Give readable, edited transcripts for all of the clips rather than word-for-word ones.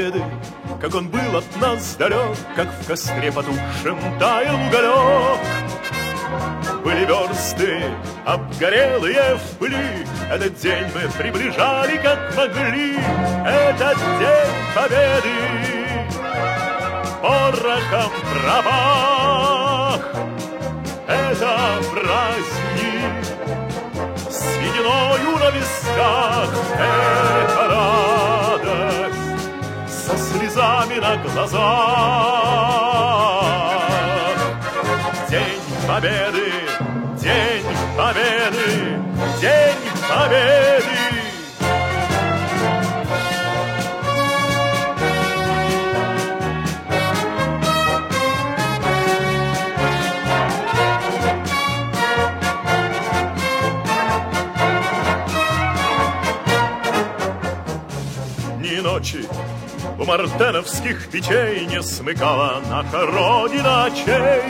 победы, как он был от нас далек, как в костре потухшем таял уголек. Были версты обгорелые в пыли, этот день мы приближали, как могли. Этот день победы порохом пропах. Это праздник с сединою на висках. Это радость со слезами на глазах. День победы, день победы, день победы. Ни ночи у мартеновских печей не смыкала наша Родина очей.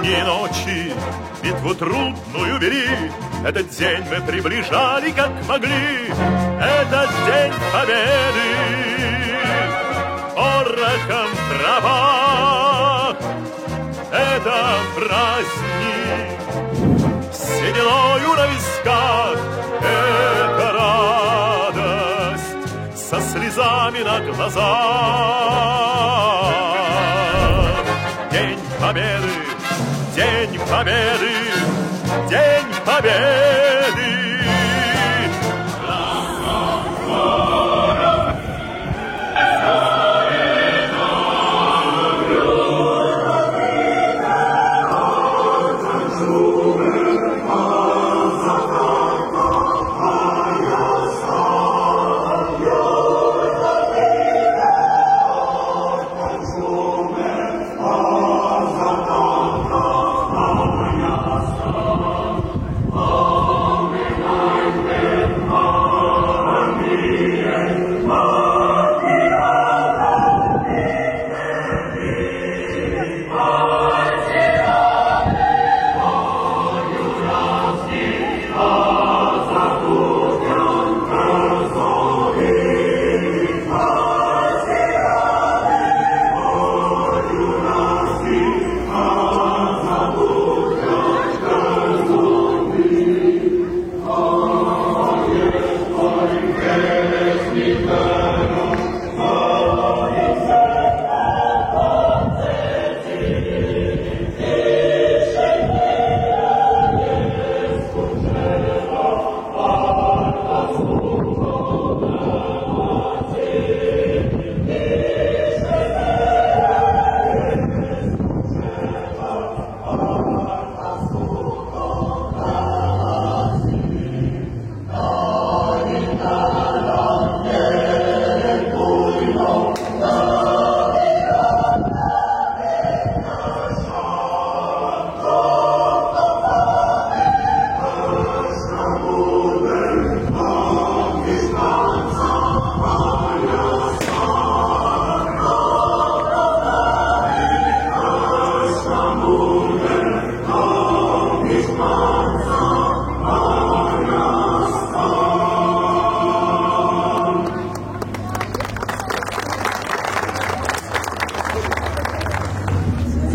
Ни ночи битву трудную вели, этот день мы приближали, как могли. Этот день победы порохом трава. Это праздник с сединою на висках. Это радость со слезами на глазах. День победы, день победы, день победы.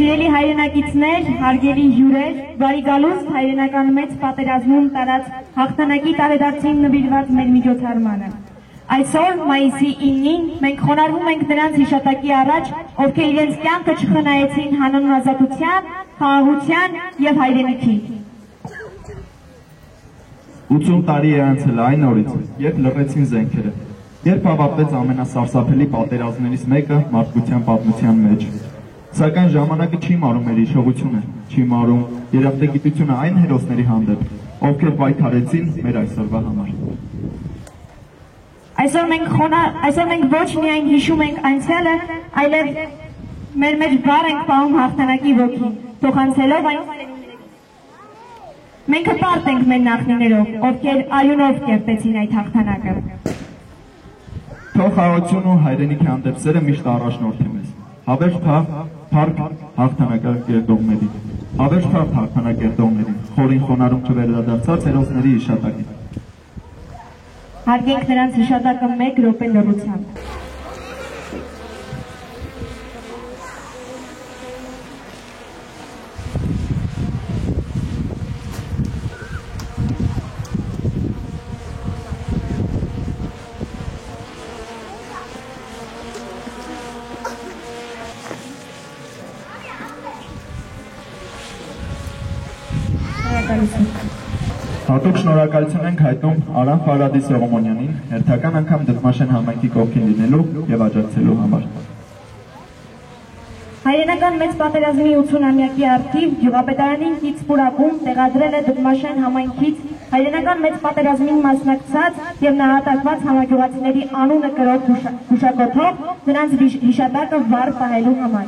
Սիրելի հայրենակիցներ, հարգելի հյուրեր, բարի գալուստ հայրենական մեծ պատերազմում տարած հաղթանակի տարեդարձին նվիրված մեր միջոցառմանը։ Այսօր մայիսի 9-ին մենք խոնարհվում ենք նրանց հիշատակի առաջ, ովքեր իրենց կյանքը չխնայեցին հանուն ազատության, խաղաղության եւ հայրենիքի։ 80 տարի է անցել այն օրից, երբ լռեցին զենքերը, երբ ավարտվեց ամենասարսափելի պատերազմներից մեկը մարդկության պատմության մեջ։ Սակայն ժամանակը չի մարում մեր հիշողությունը, չի մարում երախտագիտությունը այն հերոսների հանդեպ, ովքեր պայքարեցին մեր այսօրվա համար։ Այսօր մենք ոչ միայն հիշում ենք անցյալը, այլև մեր մեջ բար ենք պահում հաղթանակի ոգին, թողանցելով այն մենք հպարտ ենք մեր նախնիներով, ովքեր արյունով կերտեցին այդ հաղթանակը։ Թող խաղաղություն ու հայրենիքի հանդեպ սերը միշտ առաջնորդի մեզ։ Հավերժ փառք հաղթանակակերտողներին, հավերժ փառք հաղթանակերտողներին, խորին խոնարհում չվերադարձած հերոսների հիշատակին։ Հարգենք նրանց հիշատակը 1 րոպե լռությամբ։ շնորհակալություն։ Հատուկ շնորհակալություն ենք հայտնում Արամ Ֆարադի Սողոմոնյանին հերթական անգամ Դդմաշեն համայնքի կողքին լինելու եւ աջակցելու համար։ Հայրենական մեծ պատերազմի 80-ամյակի առթիվ Գյուղապետարանին կից պուրակում տեղադրել է Դդմաշեն համայնքից հայրենական մեծ պատերազմին մասնակցած եւ նահատակված համագյուղացիների անունը կրող հուշագոթով նրանց հիշատակը վառ պահելու համար։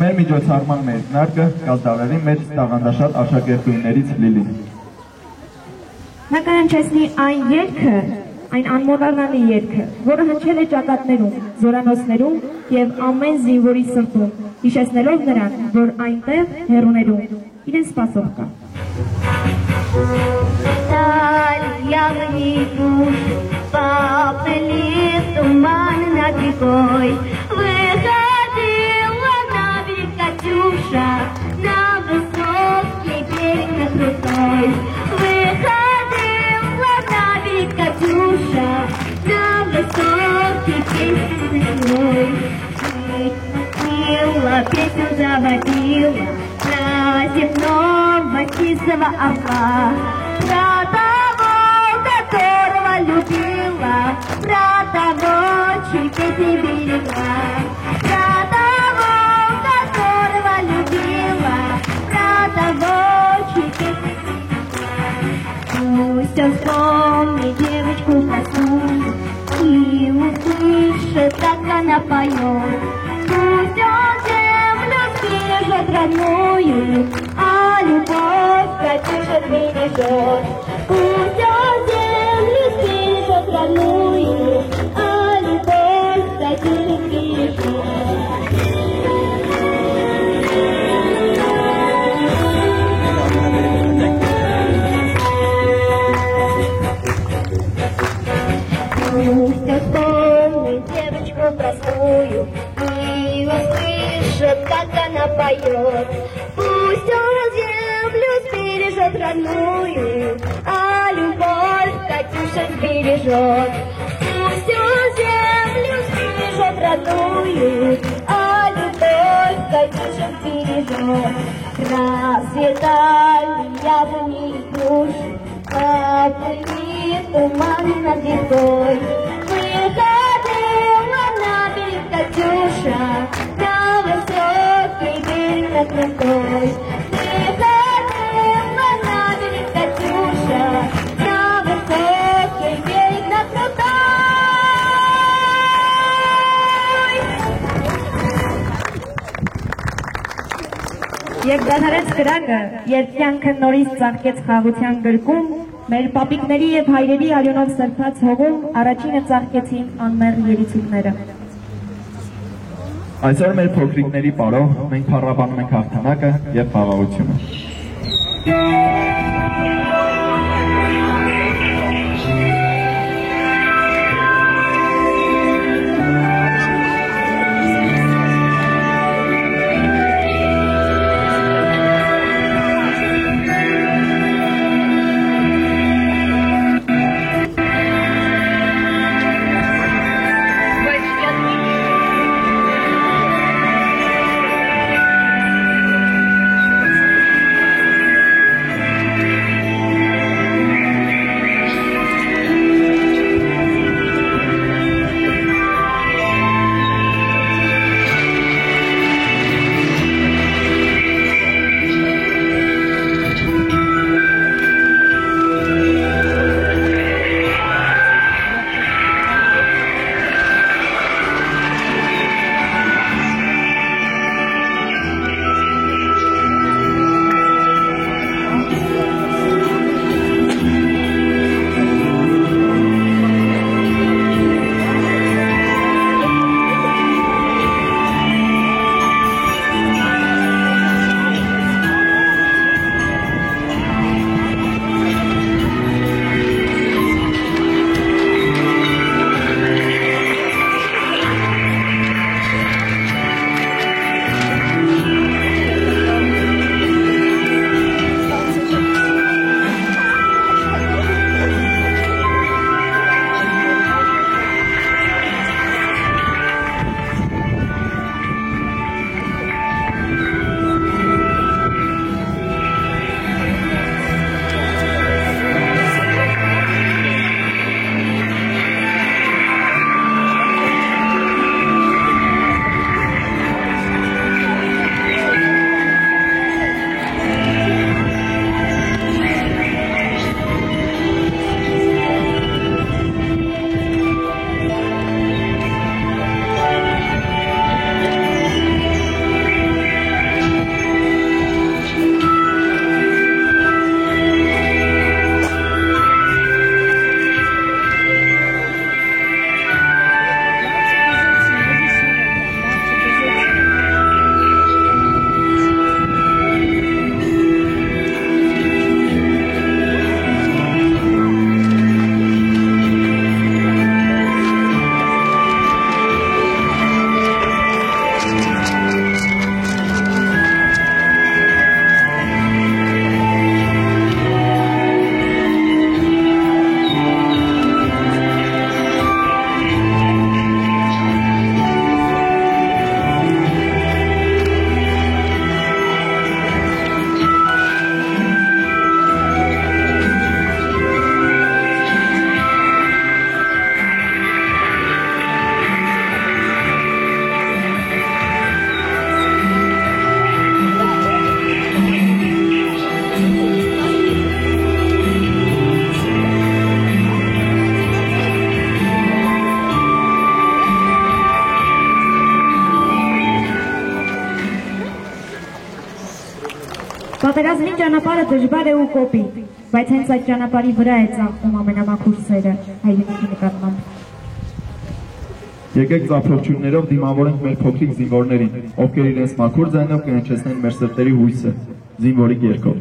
Մեր միջոցառման մեկնարկը կազդարերի մեջ տաղանդաշատ աշակերտուհիներից Լիլին։ Նա կանչեցնի այն երգը, այն անմոռանալի երգը, որը հնչել է ճակատներում, զորանոցներում եւ ամեն զինվորի սրտում, հիշեցնելով նրան, որ այնտեղ հեռուներում իրեն սպասող կա։ Катюша, на высокий берег на крутой, выходила на берег Катюша, на высокий берег на крутой. Песню заводила про земного сизого орла, про того, которого любила, про того, чьи песни берегла, про того, которого любила, про того, чьи песни берегла. Пусть он вспомнит девочку простую и услышит, как она поет. Пусть он землю бережет родную, а любовь Катюша бережет. Пусть он землю бережет родную, а любовь Катюша бережет. Пусть он вспомнит девочку простую и услышит, как она поет. Пусть он землю сбережет родную, а любовь Катюша сбережет. Пусть он землю сбережет родную, а любовь Катюша сбережет. Расцветали яблони и груши, поплыли туманы над рекой. Выходила на берег Катюша, на высокий берег на крутой. Выходила на берег Катюша, на высокий берег на крутой. Երբ դադարեց կրակը, երբ կյանքը նորից ծաղկեց խաղաղության գրկում, մեր պապիկների եւ հայրերի արյունով սրբած հողում առաջինը ծաղկեցին անմեղ երիցուկները։ Այսօր մեր փոքրիկների պարով մենք փառաբանում ենք հաղթանակը եւ խաղաղությունը։ Պատերազմի ճանապարհը դժվար է ու կոպիտ, բայց հենց այդ ճանապարհի վրա է ծաղկում ամենամաքուր սերը հայրենիքի նկատմամբ։ Եկեք ծափողջույններով դիմավորենք մեր փոքրիկ զինվորներին, ովքեր իրենց մաքուր ձայնով կհնչեցնեն մեր սրտերի հույսը, զինվորի երգով։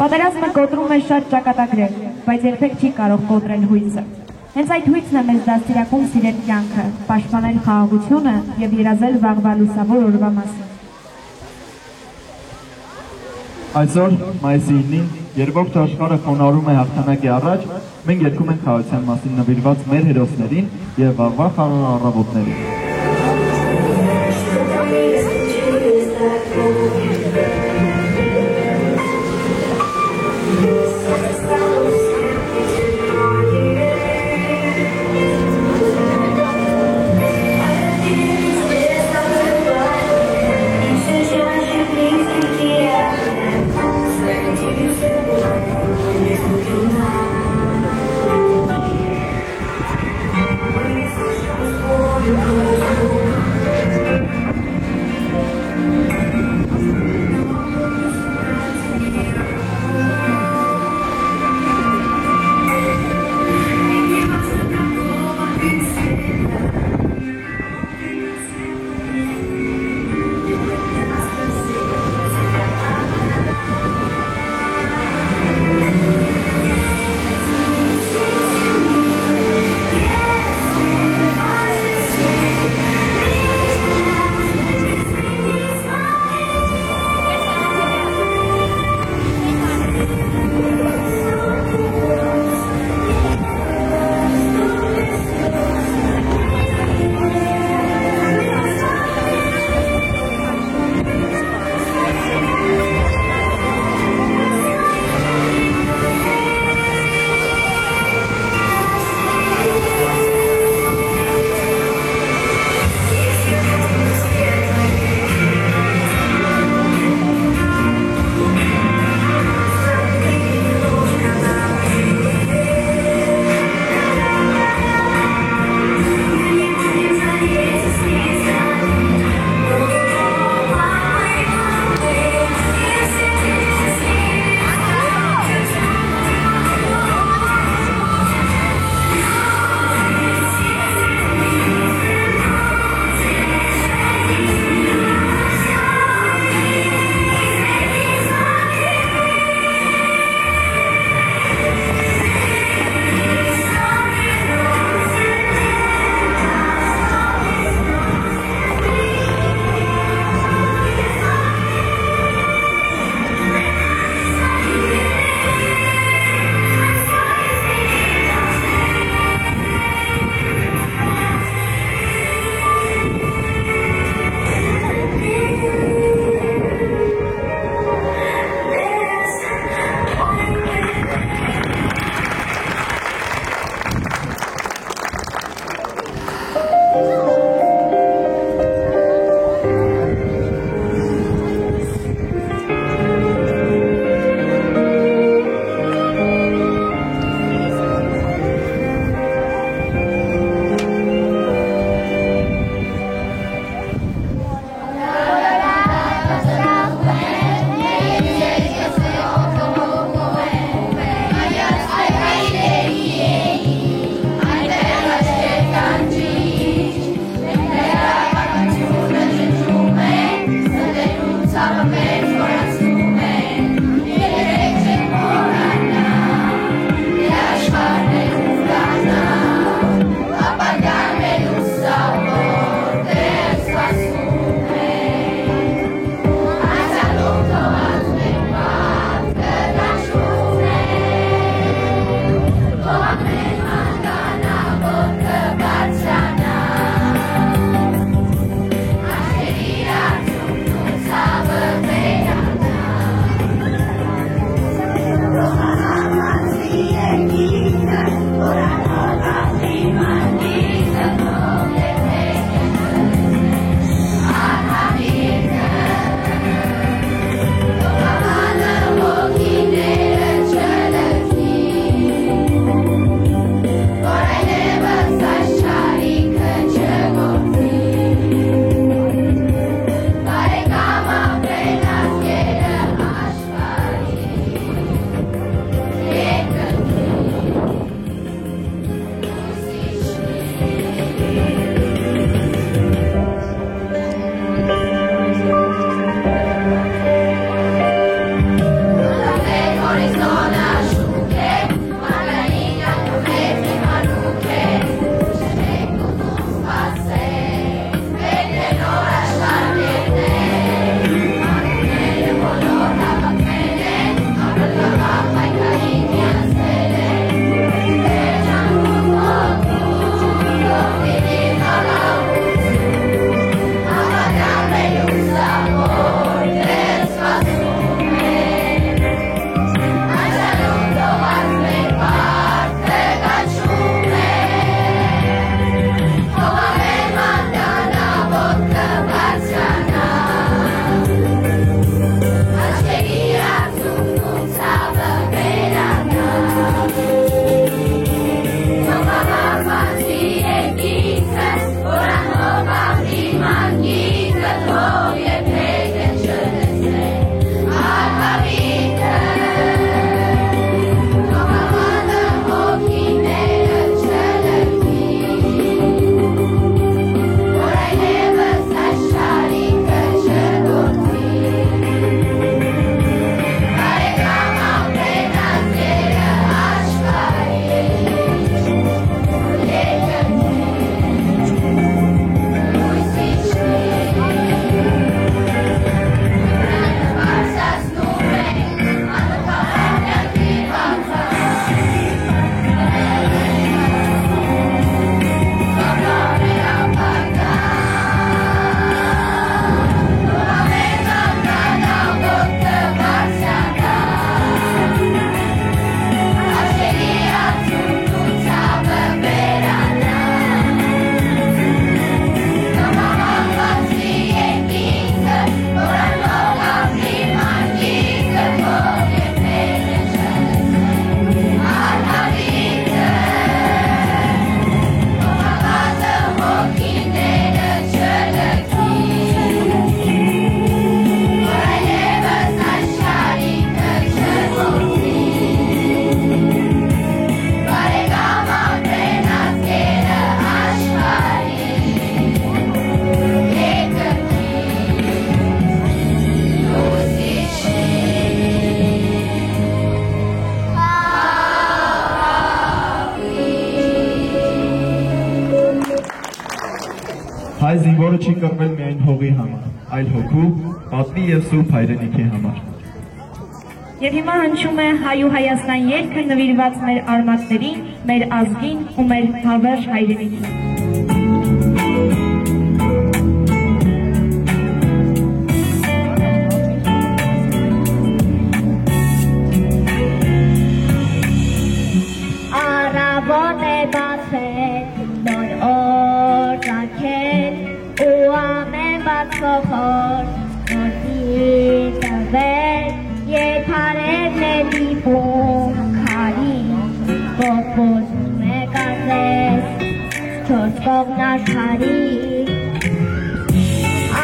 Պատերազմը կոտրում է շատ ճակատագրեր, բայց երբեք չի կարող կոտրել հույսը։ Հենց այդ հույսն է մեզ դաստիարակում սիրել կյանքը, պաշտպանել խաղաղությունը եւ երազել վաղվա լուսավոր օրվա մասին։ Այսօր մայիսի 9-ին, երբ ողջ աշխարհը խոնարհում է հաղթանակի առաջ, մենք երգում ենք խաղաղության մասին նվիրված մեր հերոսներին եւ վաղվա խաղաղ առավոտներին։ Thank you. որը չի կռվել միայն հողի համար, այլ հոգու, պատվի և սուրբ հայրենիքի համար։ Եվ հիմա հնչում է Հայ ու Հայաստան երգը նվիրված մեր արմատներին, մեր ազգին ու մեր հավերժ հայրենիքին։ Առավոտ է բացել, նոր օր ծագել, ու ամեն բաց փոխոր, նոր դիտվել, Երբարևն է դիպում քարին, ողբոզում է կազես, չորս կողմնակարի,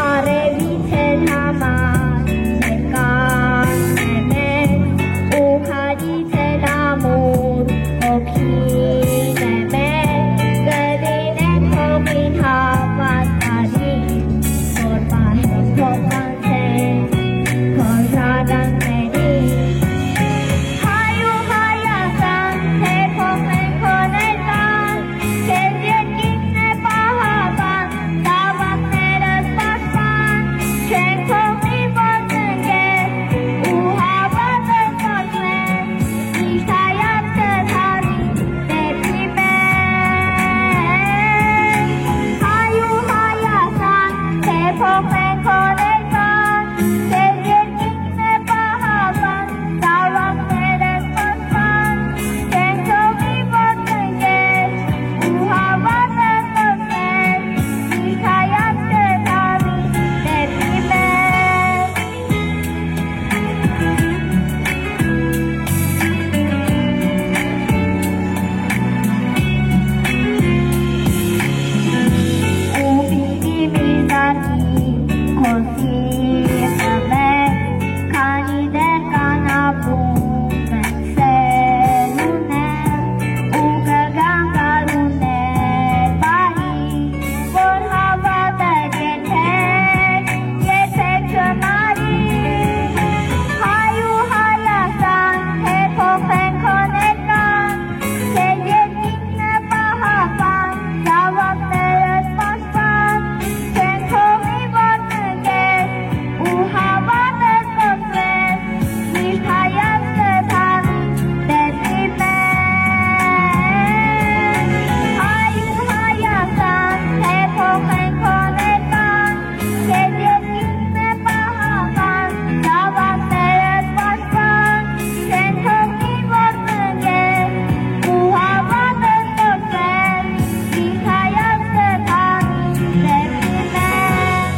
արևից էլ համար, ներկան է մեզ, ու քարից էլ ամուր, հոգին է մեզ, կլինենք հողին հավատալի, որ պահես փոխանցենք, քո ժառանգների, Հայ ու Հայաստան, թե փոխենք քո ներկան, քեզ երկինքն է պահապան, զավակներս պաշտպան, չենք թողնի որ ծնկես, ու հավատս կորցնես, միշտ հայացքը թարի դեպի մեզ, Հայ ու Հայաստան, թե փոխենք քո ներկան, քեզ երկինքն է պահապան, զավակներս պաշտպան, չենք թողնի որ ծնկես, ու հավատս կորցնես, միշտ հայացքը թարի դեպի մեզ։ Ու պիտի մի զարթի քո սիրտը մեզ, քանի դեռ կան ապրում մենք սեր ունել, ու կգան տարուներ բարի, որ հավատը երբեք չմարի, Հայ ու Հայաստան, թե փոխենք քո ներկան, քեզ երկինքն է պահապան, զավակներս պաշտպան, չենք թողնի որ ծնկես, ու հավատս կորցնես, միշտ հայացքը թարի դեպի մեզ, Հայ ու Հայաստան, թե փոխենք քո ներկան, քեզ երկինքն է պահապան, զավակներս պաշտպան, չենք թողնի որ ծնկես, ու հավատս կորցնես, միշտ հայացքը թարի դեպի մեզ։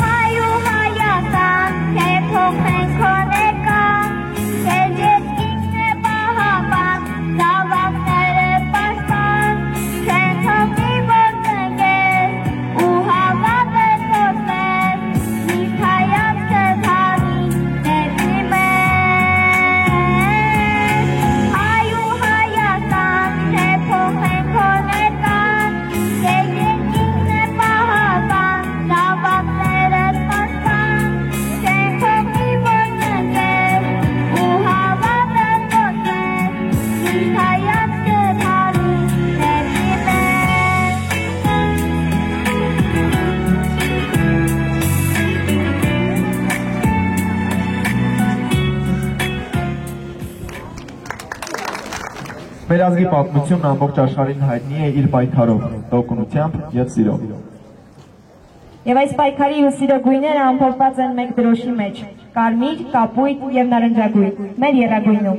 Հայ ու Հայաստան, թե փոխենք քո ներկան, քեզ երկինքն է պահապան, զավակներս պաշտպան, չենք թողնի որ ծնկես, ու հավատս կորցնես, միշտ հայացքը թարի դեպի մեզ, Հայ ու Հայաստան, թե փոխենք քո ներկան, քեզ երկինքն է պահապան, զավակներս պաշտպան, չենք թողնի որ ծնկես, ու հավատս կորցնես, միշտ հայացքը թարի դեպի մեզ։ Մեր ազգի պատմությունն ամբողջ աշխարհին հայտնի է իր պայքարով, տոկունությամբ և սիրով։ Եվ այս պայքարի ու սիրո գույները ամփոփված են մեկ դրոշի մեջ՝ կարմիր, կապույտ և նարնջագույն, մեր եռագույնում։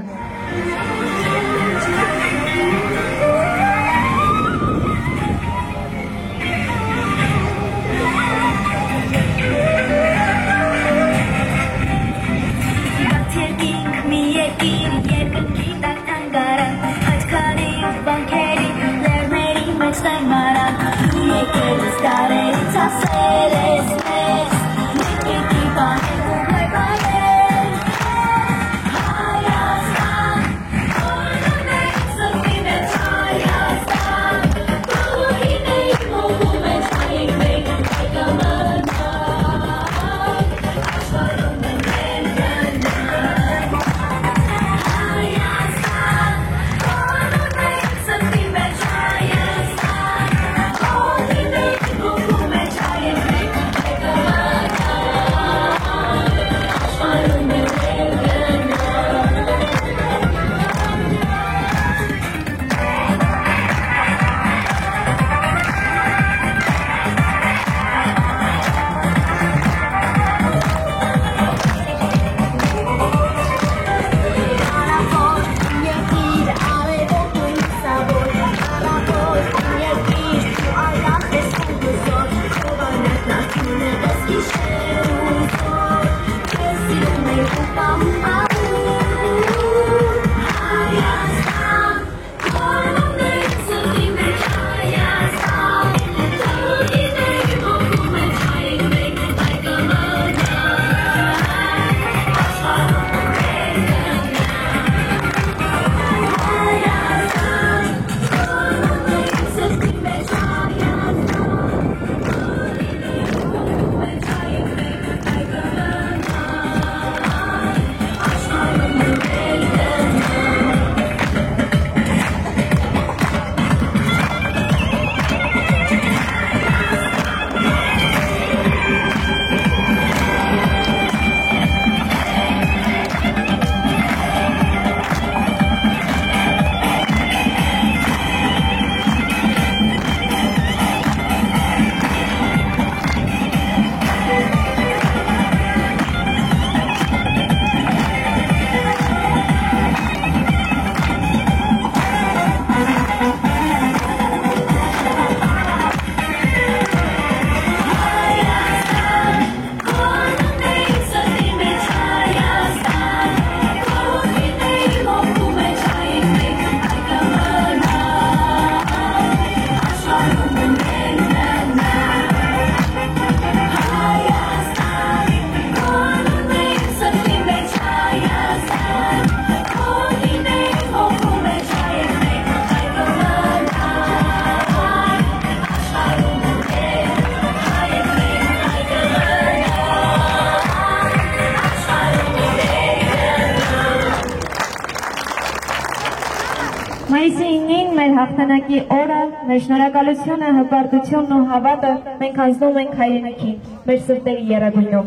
Մայիսի 9-ին մեր հաղթանակի օրը, մեր շնորհակալությունը, հպարտությունն ու հավատը մենք հանձնում ենք հայրենիքին, մեր սրտերի եռագույնով։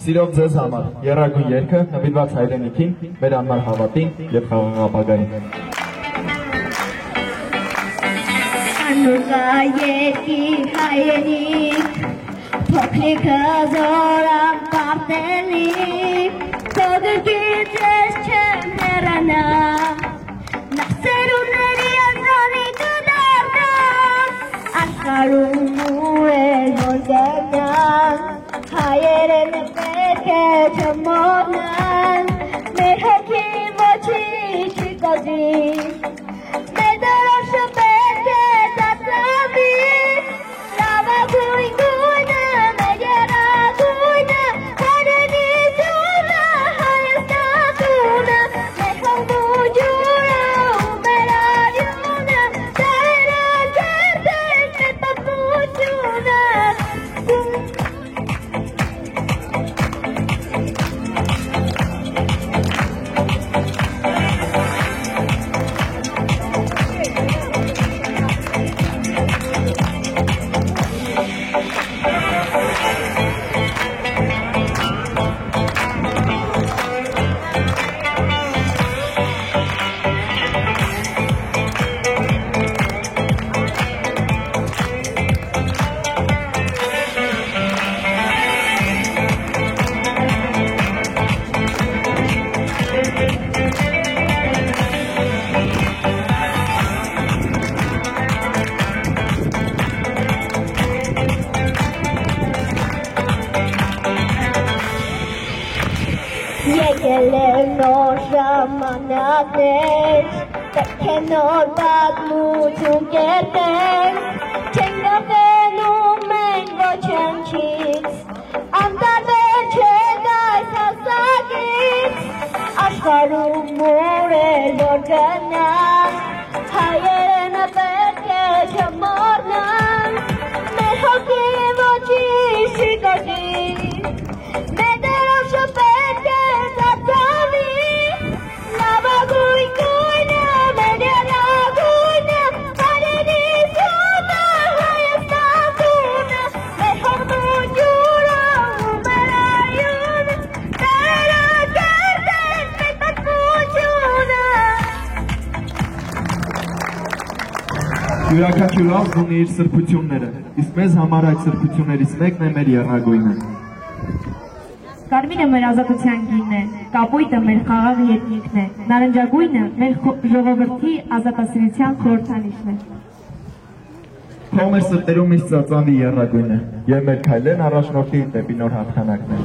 Սիրով ձեզ համար, եռագույն երգը նվիրված հայրենիքին, մեր անմար հավատին և խաղաղ ապագային։ Անուկա երկիր հայրենիք, փոքրիկը զորան պարտելիք, թողրկից ես չեմ հեռանա, նասերունների ազանի կդարդա, աշխարում ու էլ որ գնան, հայերեն պետք է չմոռնան, մեր հոգին ոչինչ չի կոզի, մեր դրոշը պետք է ծածկվի, լավագույն գույնը, մեր եռագույնը, հայրենիությունը, Հայաստանությունը, մեր խաղն ու ջուրը ու մեր արյունը, դարերը կերտեն մեր պատմությունը։ Եկել են նոր ժամանակներ, պետք է նոր պատմություն կերտենք, Չենգատելում են ոչնչից, անտարբեր չեք այս հասակից, աշխարհում ուր որ գնանք, հայերենը պետք է չմոռնանք, մեր հոգի ոչինչ չի կորնի, մեր դերով շփեք է ծածանի, լավագույն գույնը, մեր եռագույնը, հայրենի սյունը, Հայաստան տունը, մեր հողն ու ջուրը ու մեր այունը, Տերը կերտեն մեր պատմությունը։ Յուրաքանչյուր ազգ ունի իր սրբությունները, իսկ մեզ համար այդ սրբություններից մեկն է մեր եռագույնը։ Կարմիրը մեր ազատության գինն է, կապույտը մեր խաղաղ երկինքն է, նարնջագույնը մեր ժողովրդի ազատասիրության խորհրդանիշն է։ Թող մեր սրտերում միշտ ծածանվի եռագույնը, եւ մեր քայլեն առաջնորդի դեպի նոր հաղթանակներ։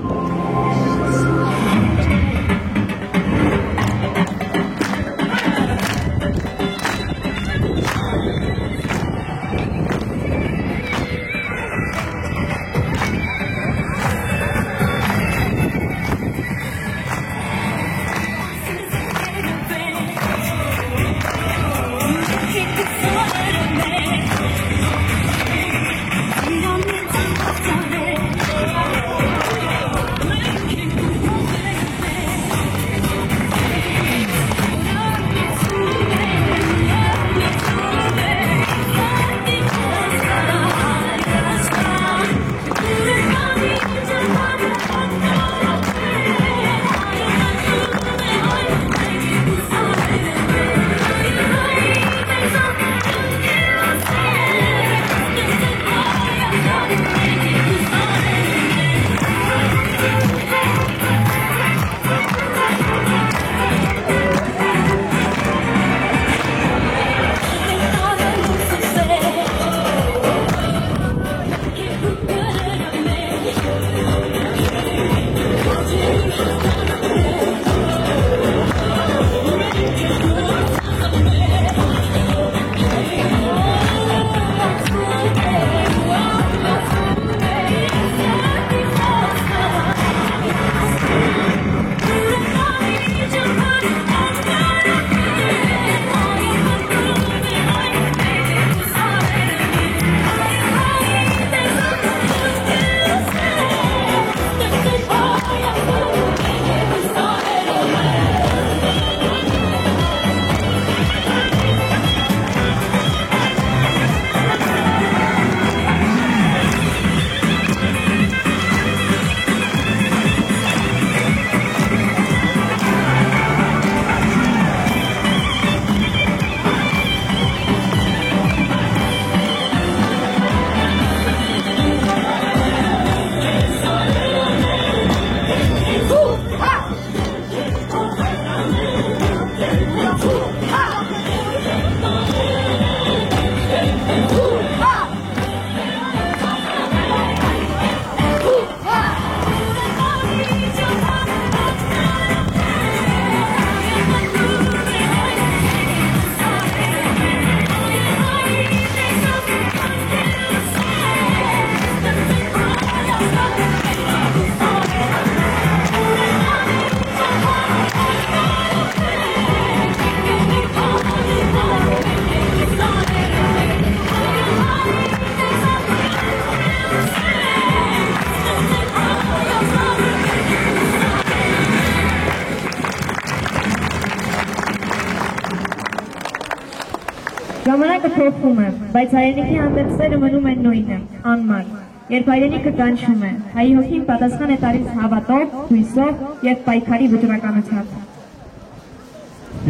Ժամանակը փոխվում է, բայց հայրենիքի հանդեպ սերը մնում է նույնը, անմար։ Երբ հայրենիքը կանչում է, հայի հոգին պատասխան է տալիս հավատով, հույսով եւ պայքարի վճռականությամբ։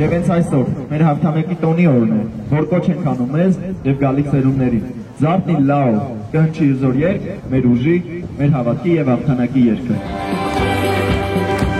Եվ հենց այսօր մեր հաղթանակի տոնի օրն է, որ կոչ ենք անում մեզ եւ գալիք ծերուններին։ Զարթնի լավ, կհնչի զոր երգ, մեր ուժի, մեր հավատքի եւ հաղթանակի երգը։ Thank you.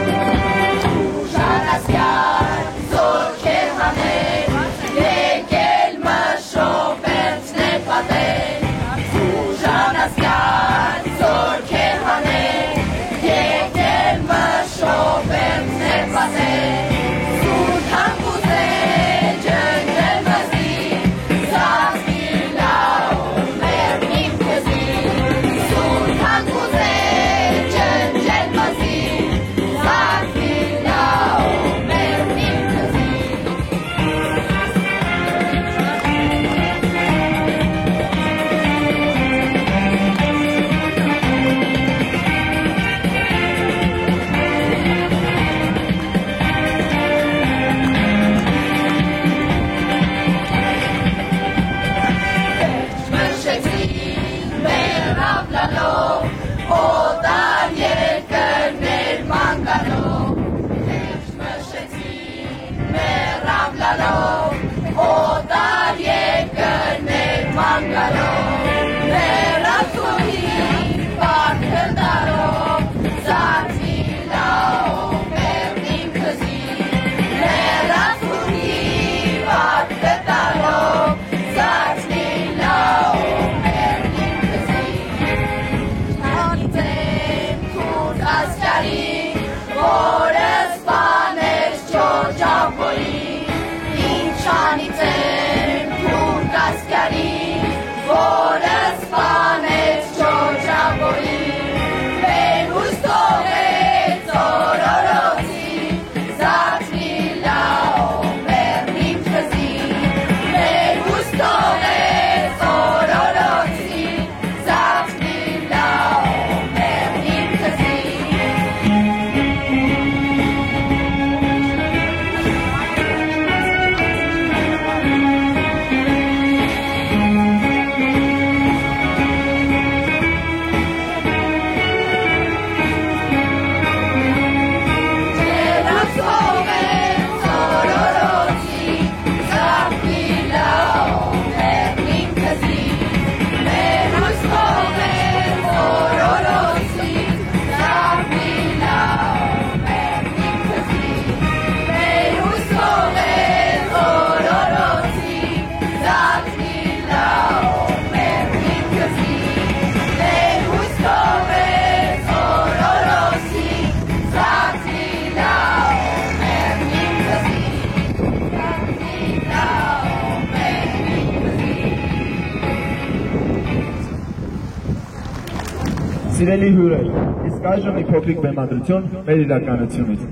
Սիրելի հյուրեր, իսկ այժմ մի փոքրիկ բեմադրություն մեր իրականությունից։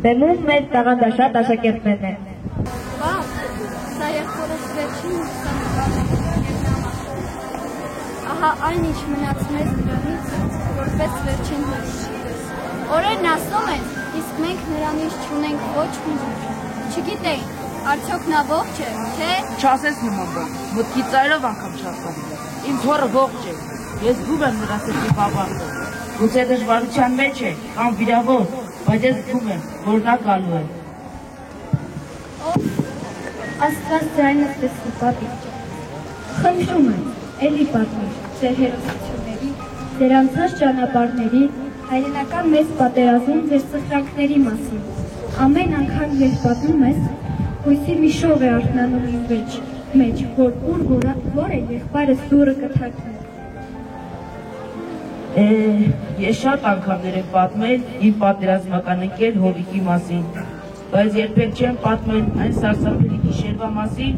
Բեմում մեր տաղանդաշատ աշակերտներն են։ Սա եղբորս վերջին ահա այն ինչ մնաց մեզ նրանից, որպես վերջին հրաշքներս։ Օրերն ասում են, իսկ մենք նրանից չունենք ոչ մի լուր։ Չգիտենք, արդյոք նա ողջ է, թե… Չասես նման բան, մտքի ծայրով անգամ չասկանում։ Իմ թոռը ողջ է, ես զգում եմ նրա սրտի բավարարը։ Գուցե դժվարության մեջ է, կամ վիրավոր, բայց ես զգում եմ, որ նա գալու է։ Աստված ձայնս տեսնի, պապիկ։ Խնդրում եմ, էլի պատմիր, ձեր հերոսությունների, ձեր անցած ճանապարհների, հայրենական մեծ պատերազմում ձեր սխրանքների մասին։ Ամեն անգամ երբ պատմում ես, հույսի մի շող է արթնանում իմ մեջ, որ է եղբայրս դուռը կթակնի։ Ես շատ անգամներ եմ պատմել իմ պատերազմական ընկեր Հովիկի մասին, բայց երբեք չեմ պատմել այն սարսափելի գիշերվա մասին,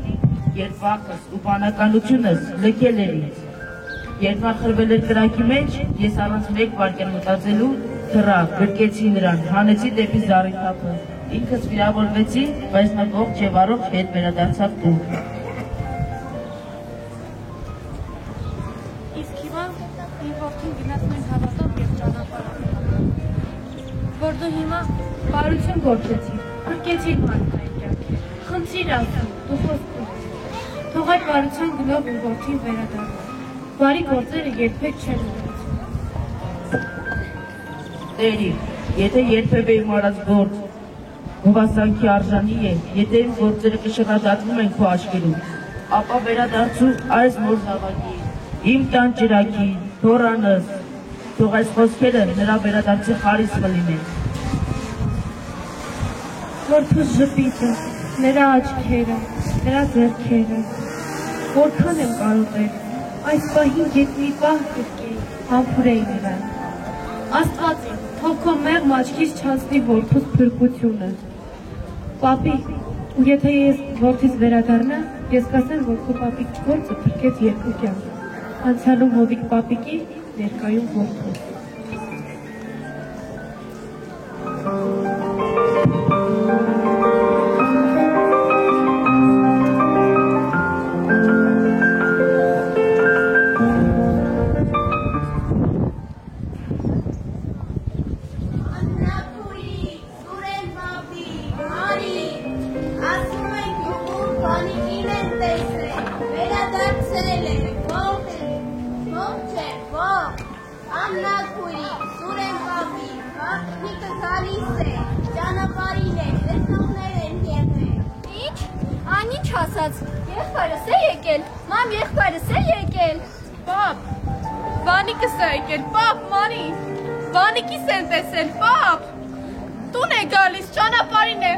երբ վախս ու բանականությունս լքել էր ինձ։ Երբ նա խրվել էր կրակի մեջ, ես առանց մեկ վայրկյան մտածելու թռա, գրկեցի նրան, հանեցի դեպի զառիթափը։ Ինքս վիրավորվեցի, բայց նա ողջ եւ առողջ հետ վերադարձավ տուն։ Իսկ հիմա իմ որդին գնաց մեր հավատով և ճանապարհով, որ դու հիմա Բարություն գործեցիր, արկեցիր մարդկային կյանքի, խնդրիր ասում, դու խոսքում, թող այդ բարության գնով իմ որդին վերադառնա, բարի գործերը երբեք չեն ունեցել։ Տերի, եթե երբևէ իմ արած գործ գովասանքի արժանի է, եթե իմ գործերը կշռադատվում են քո աչքերում, ապա վերադարձու այս նոր զավակի, իմ տան ճրագի, թորանս, թող այս խոսքերը նրա վերադարձի խարիսխը լինեն։ Որդուս ժպիտը, նրա աչքերը, նրա ձեռքերը, որքան եմ կարոտել, այս պահին երբ մի պահ կրկեի, համբուրեի նրան։ Աստված իմ, թող քո մեղմ աչքից չանցնի որդուս փրկությունը։ Պապի, ու եթե ես որդիս վերադառնա, ես կասեմ, որ քո պապիկ գործը փրկեց երկու կյանք, անցյալում Հովիկ պապիկի, ներկայում որդուս։ Եղբայրս է եկել, մամ, եղբայրս է եկել։ Պապ, Վանիկս է եկել, պապ, մանի, Վանիկիս են տեսել, պապ, տուն է գալիս, ճանապարհին է։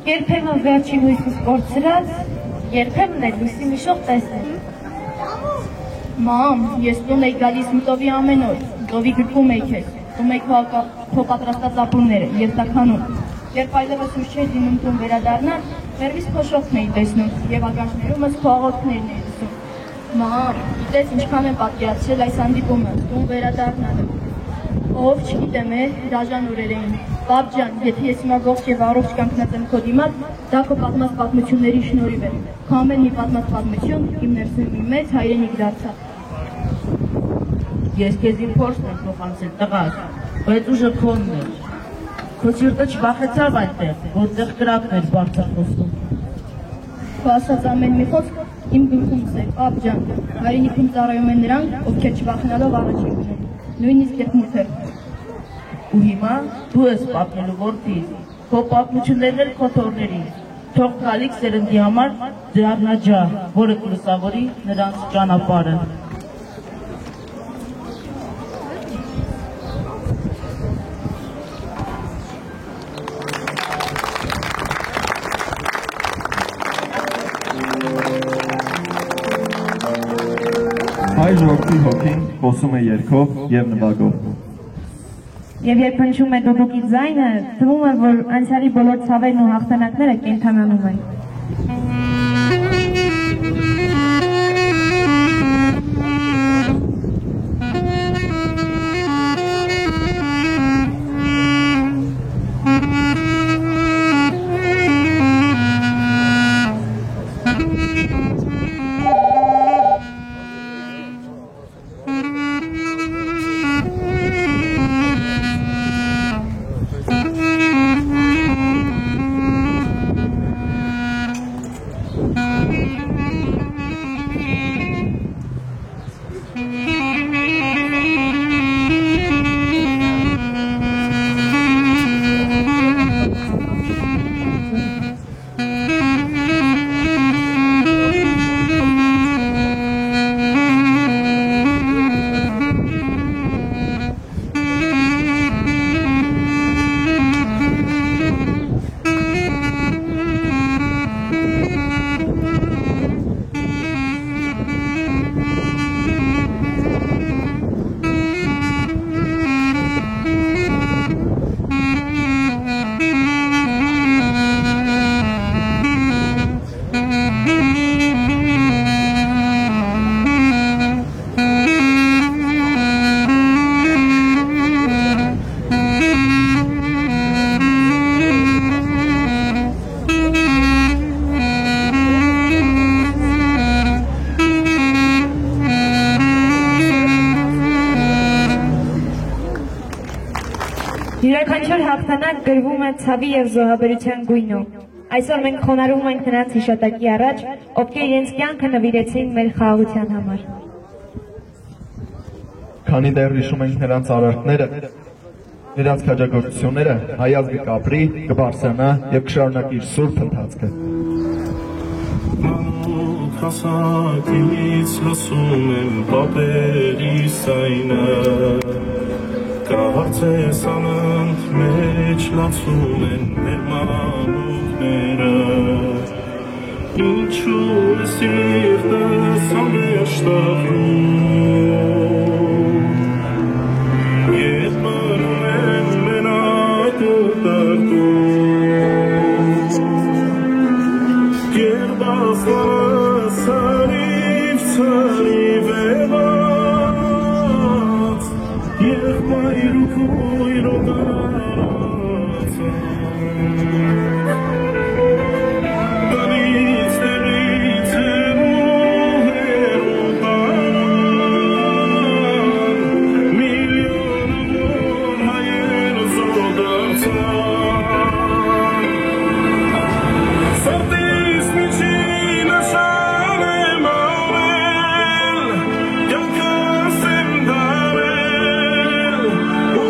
Երբեմն վերջին հույսս կորցրած, երբեմն էլ լույսի մի շող տեսնել։ Մամ, ես տուն էի գալիս մտովի ամեն օր, դովի գրկում էի քեզ, ու մեկ փոխապատրաստած ապուրները եւ տականում։ Երբ այլևս ուշ չէր լինում տուն վերադառնալ, վերևից փոշոխն էի տեսնում եւ ագաշներումս փողոցներն էի լսում։ Մամ, գիտես ինչքան եմ պատկերացրել այս հանդիպումը, տուն վերադառնալը։ Ով չգիտեմ, հրաժան օրեր էին։ Պապ ջան, եթե ես հիմա ողջ եւ առողջ կանգնած եմ քո դիմաց, դա քո պատմած պատմությունների շնորհիվ է։ Քո ամեն մի պատմած պատմություն իմ ներսում մի մեծ հայրենիք դարձավ։ Ես քեզ իմ փորձն եմ փոխանցել, տղաս, բայց ուժը քոնն է։ Քո սիրտը չվախեցավ այդտեղ, որտեղ կրակն էր բարձրախոսում։ Քո ասած ամեն մի խոսք իմ գլխումս է, պապ ջան, հայրենիքին ծառայում են նրանք, ովքեր չվախենալով առաջ են գնում, նույնիսկ երբ մութ է։ Ու հիմա դու ես պատմելու որդիս, քո պատմություններն էլ քո թոռներին, թող գալիք սերնդի համար դառնա ջահ, որը կլուսավորի նրանց ճանապարհը։ Հայ ժողովրդի հոգին խոսում է երգով եւ նվագով։ Եվ երբ հնչում է դուդուկի ձայնը, թվում է, որ անցյալի բոլոր ցավերն ու հաղթանակները կենդանանում են։ Յուրաքանչյուր հաղթանակ գրվում է ցավի եւ զոհաբերության գույնով։ Այսօր մենք խոնարհում ենք նրանց հիշատակի առաջ, ովքեր իրենց կյանքը նվիրեցին մեր խաղաղության համար։ Քանի դեռ հիշում ենք նրանց արարքները, նրանց քաջագործությունները, հայ ազգը կապրի, կբարձրանա եւ կշարունակի իր սուրբ ընթացքը։ Հասակից լսում եմ պապերի սայնը, Կարծես անընդ մեջ լացում են մեր մամուկները, Ինչու է սիրտս ամեշտախում, Ետ մնում եմ մենակ ու տարտում, Երբ աստանս ցարիվ էված, Եվ մայրուք ու իրոդացան, Տնից տեղից հեռու տարան, Միլիոնավոր հայեր զոհդարձան, Սրտիս միջին նշան եմ արել, Կյանքս եմ դարել, ու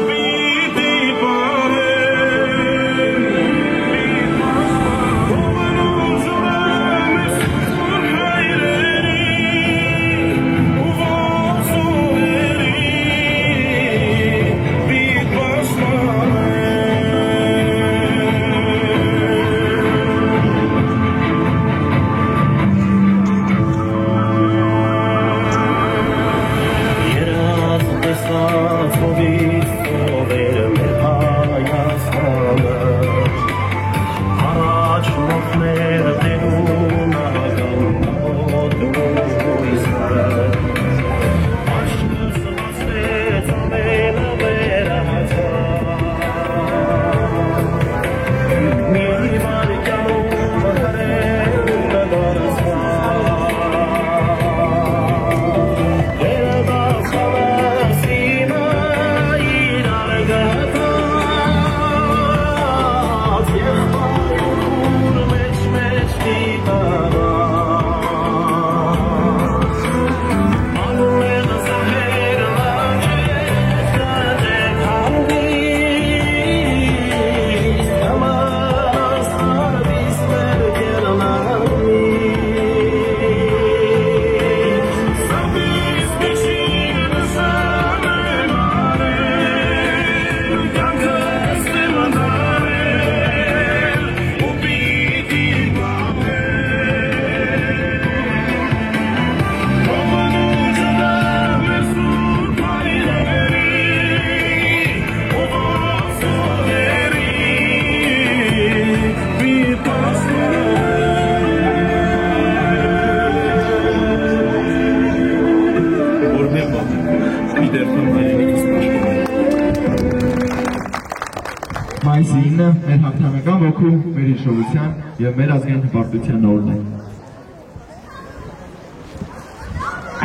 Մայիսի 9-ը մեր հաղթանական ոգու, մեր հիշողության և մեր ազգային հպարտության օրն է։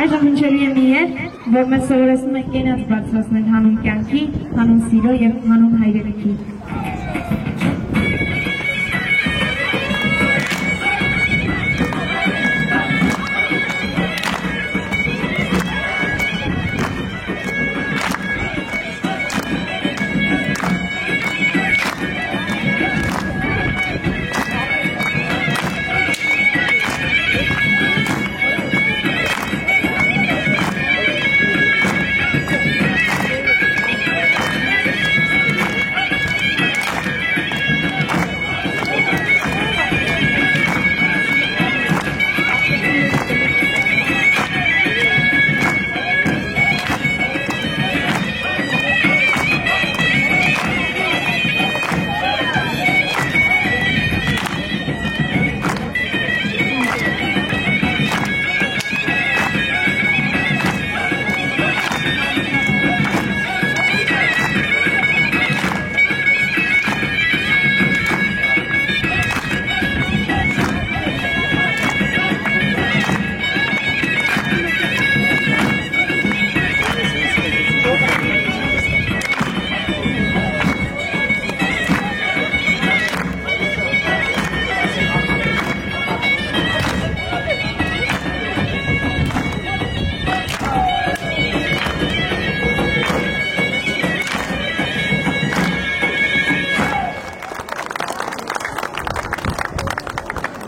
Այժմ հնչելու է մի երգ, որ մեզ սովորեցնում է կենաց բարձրացնել հանուն կյանքի, հանուն սիրո և հանուն հայրենիքի։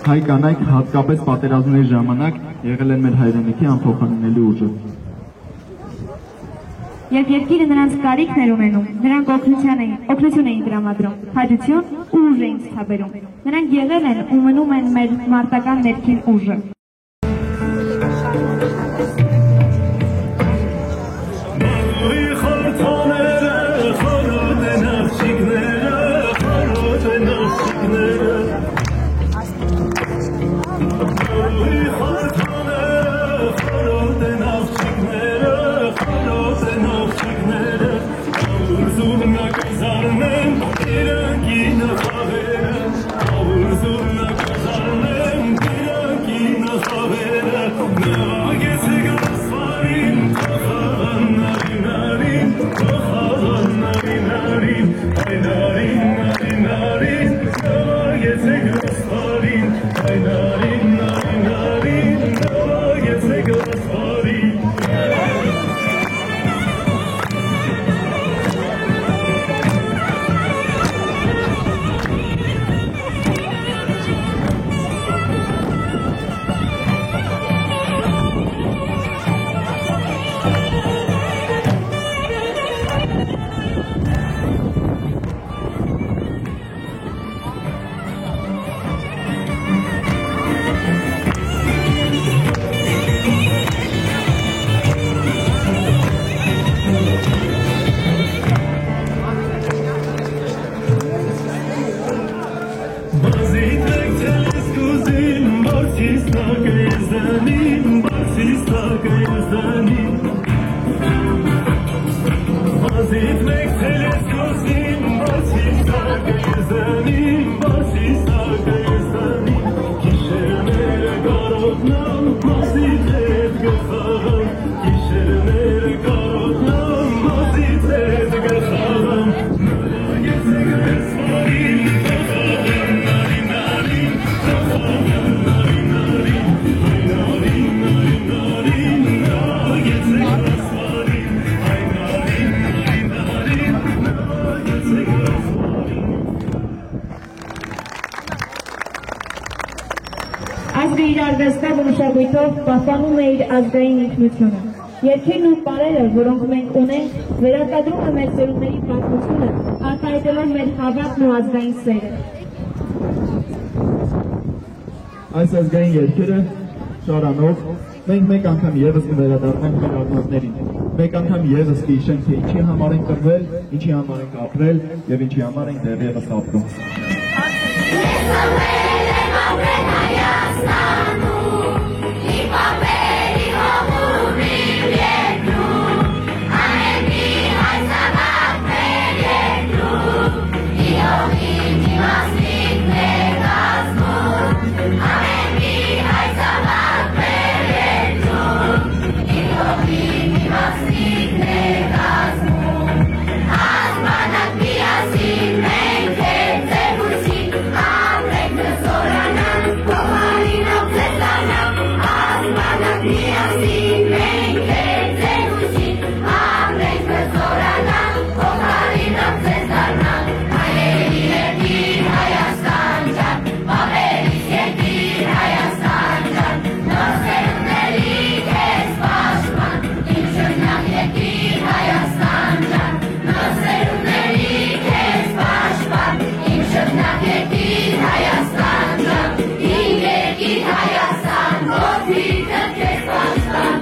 Հայ կանայք հատկապես պատերազմների ժամանակ եղել են մեր հայրենիքի անփոխանցելի ուժը։ Երբ երկիրը նրանց կարիքն էր ունենում, նրանք օգնություն էին տրամադրում, հաջություն ու ուժ էին ցուցաբերում։ Նրանք եղել են ու մնում են մեր մարտական ներքին ուժը։ Ազգը իր արվեստով ու մշակույթով պահպանում է իր ազգային ինքնությունը։ Երգերն ու պարերը, որոնք մենք ունենք, վերարտադրում է մեր սերունդների պատմությունը, արտահայտելով մեր հավատն ու ազգային սերը։ Այս ազգային երգերը շարանով մենք մեկ անգամ ևս կվերադառնանք մեր արմատներին։ Մեկ անգամ ևս կհիշենք, թե ինչի համար ենք կռվել, ինչի համար ենք ապրել և ինչի համար ենք դեռևս ապրում։ Yeah. Հայաստան, ով իդը քեզ պաշտպան,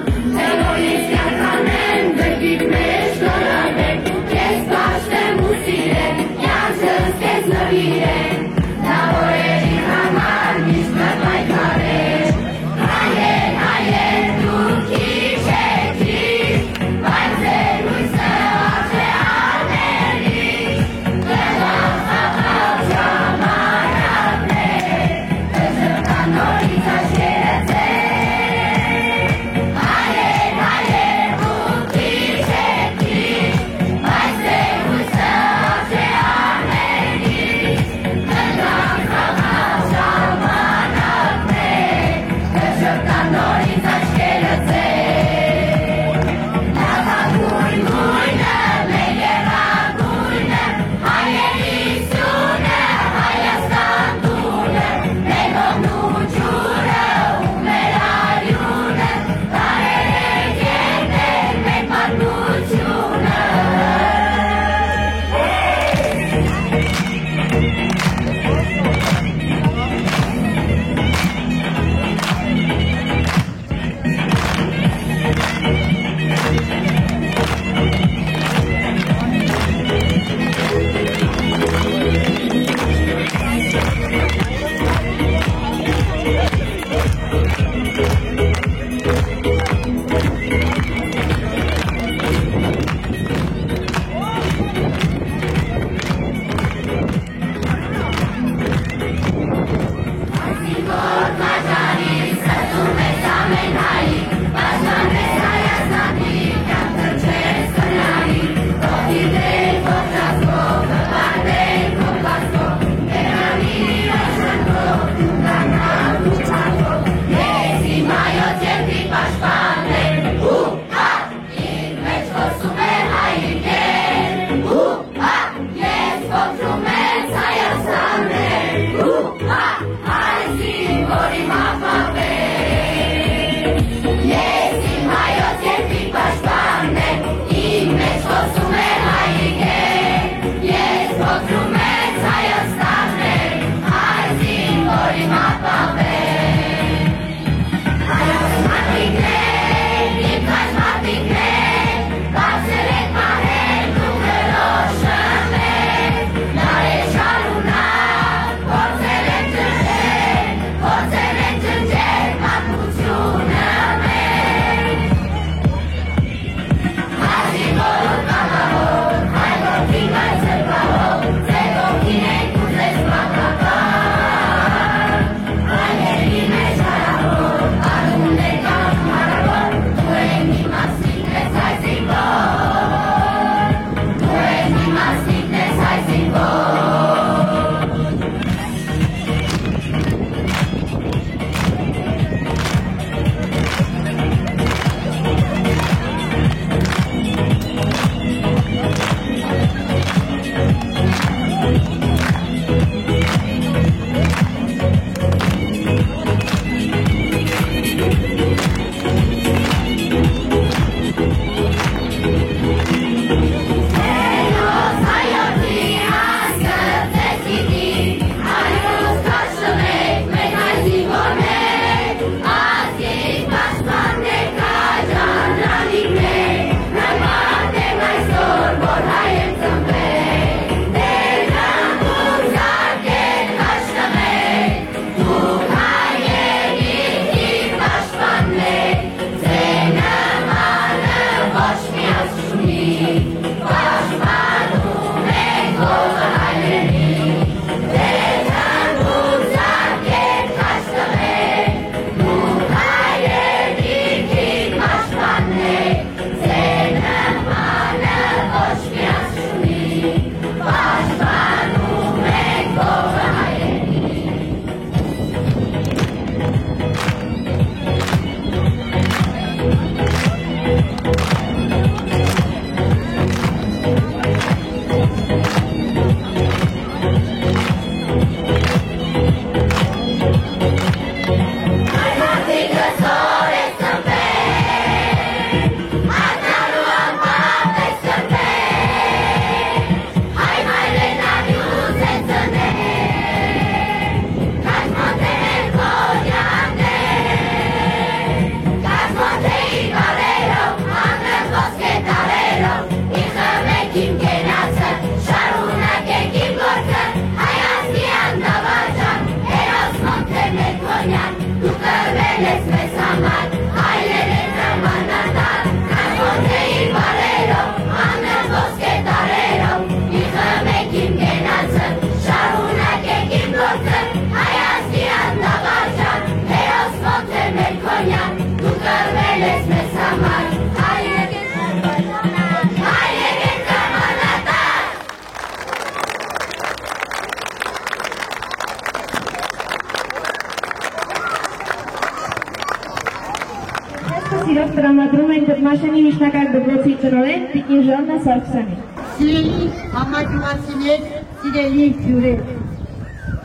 Սիրով տրամադրում են Դդմաշանի միջնակարգ դպրոցի տնօրեն Տիկին Ժաննա Սարգսյանին։ Սիրելի համագյուղացիներ, սիրելի հյուրեր,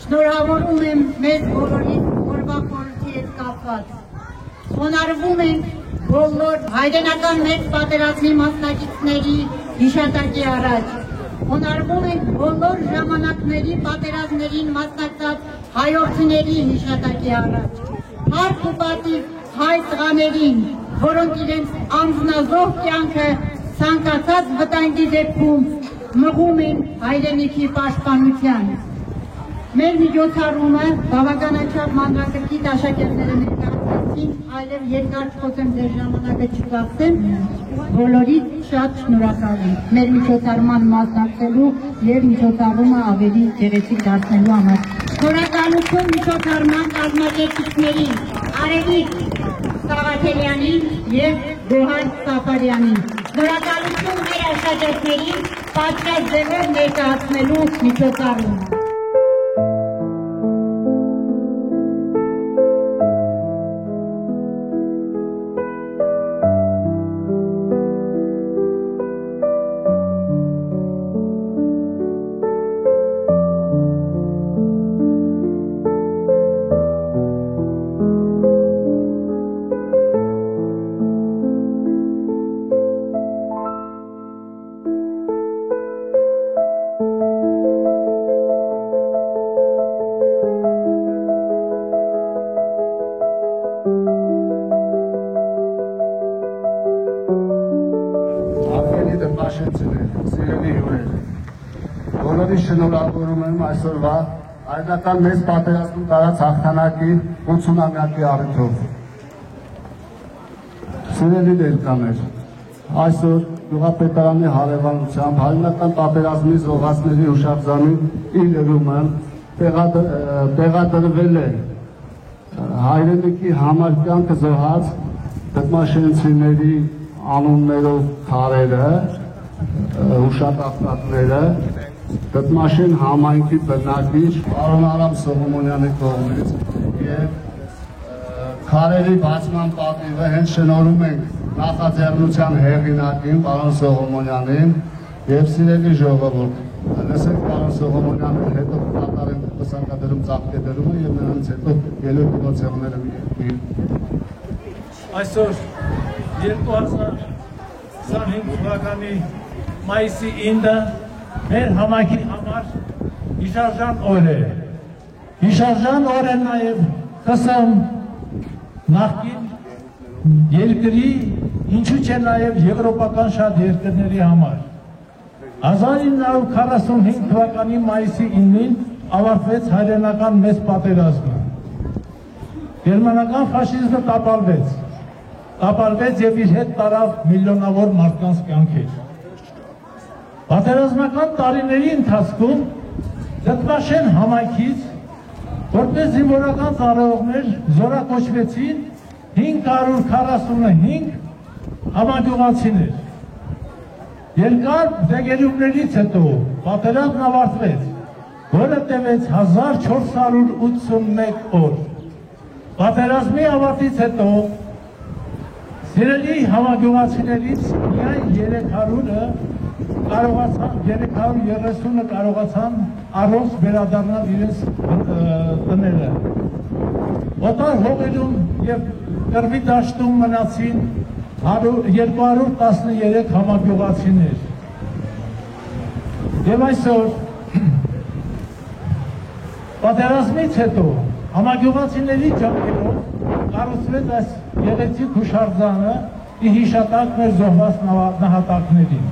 շնորհավորում եմ մեզ բոլորի օրվա խորհրդի հետ կապված։ Խոնարհվում ենք բոլոր հայրենական մեծ պատերազմի մասնակիցների հիշատակի առաջ։ Խոնարհվում ենք բոլոր ժամանակների պատերազմներին մասնակցած հայրենիների հիշատակի առաջ։ Հարկ ու պատիվ հայ տղաներին, որոնք իրենց անձնազոհ կյանքը ցանկացած վտանգի դեպքում մղում են հայրենիքի պաշտպանության։ Մեր միջոցառումը բավականաչափ մանրակրկիտ աշակերտները ներկայացրեցին, այլև երկար չխոսեմ ձեր ժամանակը չկացեմ, բոլորից շատ շնորհակալ եմ մեր միջոցառման մասնակցելու եւ միջոցառումը ավելի գեղեցիկ դարձնելու համար։ Շնորհակալություն միջոցառման կազմակերպիչներին, Արևիկ Սաղաթելյանին եւ Գոհար Սաֆարյանին։ Շնորհակալություն մեր աշակերտներին պատրաստ ձևով ներկայացնելու միջոցառումը։ Շնորհավորում եմ այսօրվա հայրենական մեծ պատերազմում տարած հաղթանակի 80-ամյակի առիթով։ Սիրելի ներկաներ, այսօր գյուղապետարանի հարևանությամբ հայրենական պատերազմի զոհվածների հուշարձանի իրերումը տեղադրվել է հայրենիքի համար կյանքը զոհած դդմաշենցիների անուններով քարերը, հուշատախտակները, Դդմաշեն համայնքի բնակիչ պարոն Արամ Սողոմոնյանի կողմից եւ քարերի բացման պատիվը հենց շնորհում ենք նախաձեռնության հեղինակին պարոն Սողոմոնյանին եւ սիրելի ժողովուրդ, լսեք պարոն Սողոմոնյանին, հետո կատարենք պսակադրում ծաղկեդրումը եւ նրանց հետո ելույթ գործողները մի այսօր 2025 թվականի մայիսի 9-ը մեր համայնքի համար հիշարժան օր է։ Հիշարժան օր է նաև ԽՍՀՄ նախկին երկրի, ինչու չէ նաև եվրոպական շատ երկրների համար։ 1945 թվականի մայիսի 9-ին ավարտվեց հայրենական մեծ պատերազմը։ Գերմանական ֆաշիզմը տապալվեց եւ իր հետ տարավ միլիոնավոր մարդկանց կյանքեր։ Պատերազմական տարիների ընթացքում Դդմաշեն համայնքից որպես զինվորական ծառայողներ զորակոչվեցին 545 համագյուղացիներ։ Երկար դեգերումներից հետո պատերազմն ավարտվեց, որը տևեց 1481 օր։ Պատերազմի ավարտից հետո սիրելի համագյուղացիներից միայն 330-ը կարողացան առողջ վերադառնալ իրենց տները։ Օտար հողերում և կռվի դաշտում մնացին 213 համագյուղացիներ։ Եվ այսօր պատերազմից հետո համագյուղացիների ջանքերով կառուցվեց այս գեղեցիկ հուշարձանը ի հիշատակ մեր զոհված նահատակներին։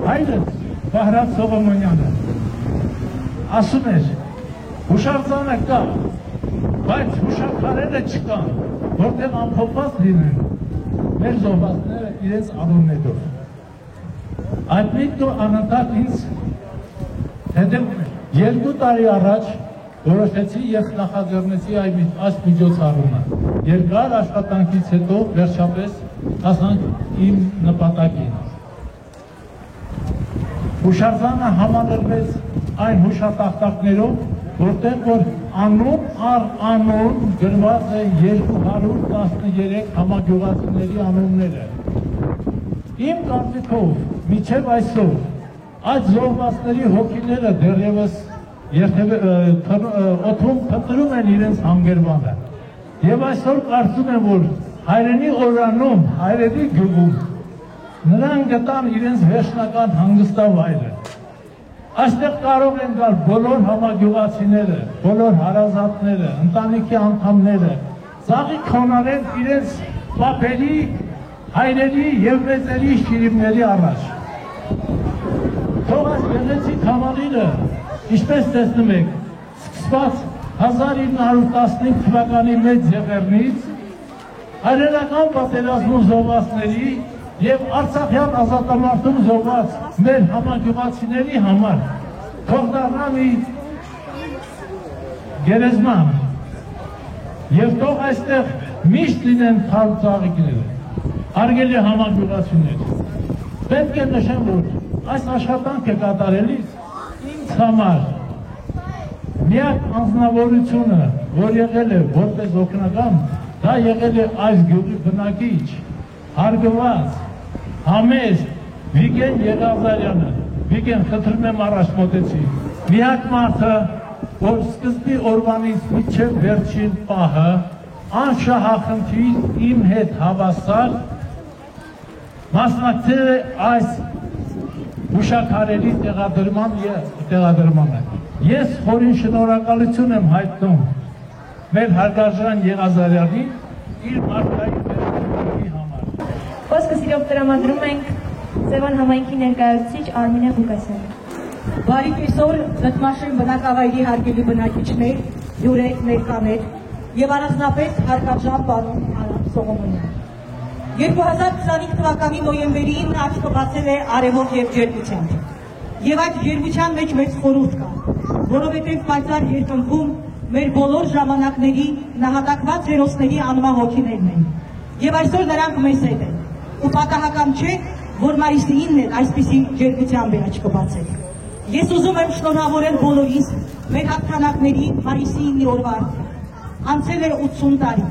Հայրս Վահրամ Սողոմոնյանը ասում էր, հուշարձանը կա, բայց հուշաքարերը չկան, որտեղ ամփոփված լինեն։ մեր զոհվածները իրենց անուններով։ Այդ միտքը անընդհատ ինձ հետևում է։ 2 տարի առաջ որոշեցի եւ նախաձեռնեցի այս միջոցառումը։ Երկար աշխատանքից հետո վերջապես հասանք իմ նպատակին։ Հուշարձանը համալրվեց այն հուշատախտակներով, որտեղ որ անուն առ անուն գրված է 213 համագյուղացիների անունները։ Իմ կարծիքով մինչև այսօր այդ զոհվածների հոգիները դեռևս օդում փնտրում են իրենց հանգրվանը։ Եվ այսօր կարծում եմ, որ հայրենի օրանում, հայրենի գյուղում նրանք գտան իրենց վերջնական հանգստավայրը։ Այստեղ կարող են գալ բոլոր համագյուղացիները, բոլոր հարազատները, ընտանիքի անդամները, ծաղիկ խոնարհեն իրենց պապերի, հայրերի եւ մեծերի շիրիմների առաջ։ Թող այս գեղեցիկ համալիրը, ինչպես տեսնում եք, սկսված 1915 թվականի մեծ եղեռնից, հայրենական պատերազմում զոհվածների եւ Արցախյան ազատամարտում զոհված մեր համագյուղացիների համար թող դառնա մի գերեզման եւ թող այստեղ միշտ լինեն թարմ ծաղիկները, հարգելի համագյուղացիներ։ Պետք է նշեմ, որ այս աշխատանքը կատարելիս ինձ համար միակ անձնավորությունը, որ եղել է որպես օգնական, դա եղել է այս գյուղի բնակիչ, հարգված համեստ Վիգեն Եղազարյանը։ Վիգեն, խնդրում եմ առաջ մոտեցի։ Միակ մարդը, որ սկզբի օրվանից մինչև վերջին պահը անշահախնդիր իմ հետ հավասար մասնակցել է այս հուշաքարերի տեղադրմանը։ Ես խորին շնորհակալություն եմ հայտնում մեր հարգարժան Եղազարյանին իր մարդկային վերաբերմունքի համար։ Խոսքը սիրով տրամադրում ենք Սևան համայնքի ներկայացուցիչ Արմինե Ղուկասյանին։ Բարի կեսօր Դդմաշեն բնակավայրի հարգելի բնակիչներ, հյուրեր, ներկաներ եւ առանձնապես հարգարժան պարոն Արամ Սողոմոնյան։ 2025 թվականի նոյեմբերի 9-ը աչքը բացել է արևոտ եւ ջերմությամբ։ Եվ այդ ջերմության մեջ մեծ խորհուրդ կա, որովհետեւ պայծառ երկնքում մեր բոլոր ժամանակների նահատակված հերոսների անվան հոգիներն են։ Եվ այսօր նրանք մեզ հետ են։ Ու պատահական չէ, որ մայիսի 9-ն էլ այսպիսի ջերմությամբ է աչքը բացել։ Ես ուզում եմ շնորհավորել բոլորիս մեր հաղթանակների մայիսի 9-ի օրվա անցել է 80 տարի,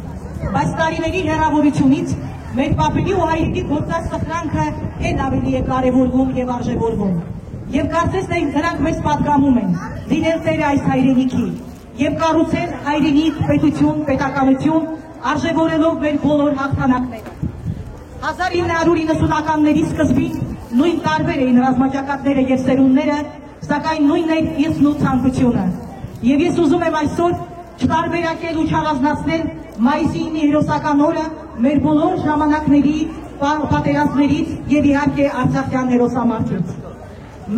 բայց տարիների հեռավորությունից մեր պապերի ու հայրերի գործած սխրանքը էլ ավելի է կարևորվում եւ արժեվորվում։ Եվ կարծես թե նրանք մեզ պատգամում են լինել տերը այս հայրենիքի եւ կառուցել հայրենիք, պետություն, պետականություն, արժեվորելով մեր բոլոր հաղթանակները։ 1990-ականների սկզբին նույն տարբեր էին ռազմաճակատները եւ սերունդները, սակայն նույնն էր ինքն ու ցանկությունը։ Եվ ես ուզում եմ այսօր չտարբերակել ու չառանձնացնել մայիսի 9-ի հերոսական օրը մեր բոլոր ժամանակների պատերազմներից եւ իհարկե Արցախյան հերոսամարտից։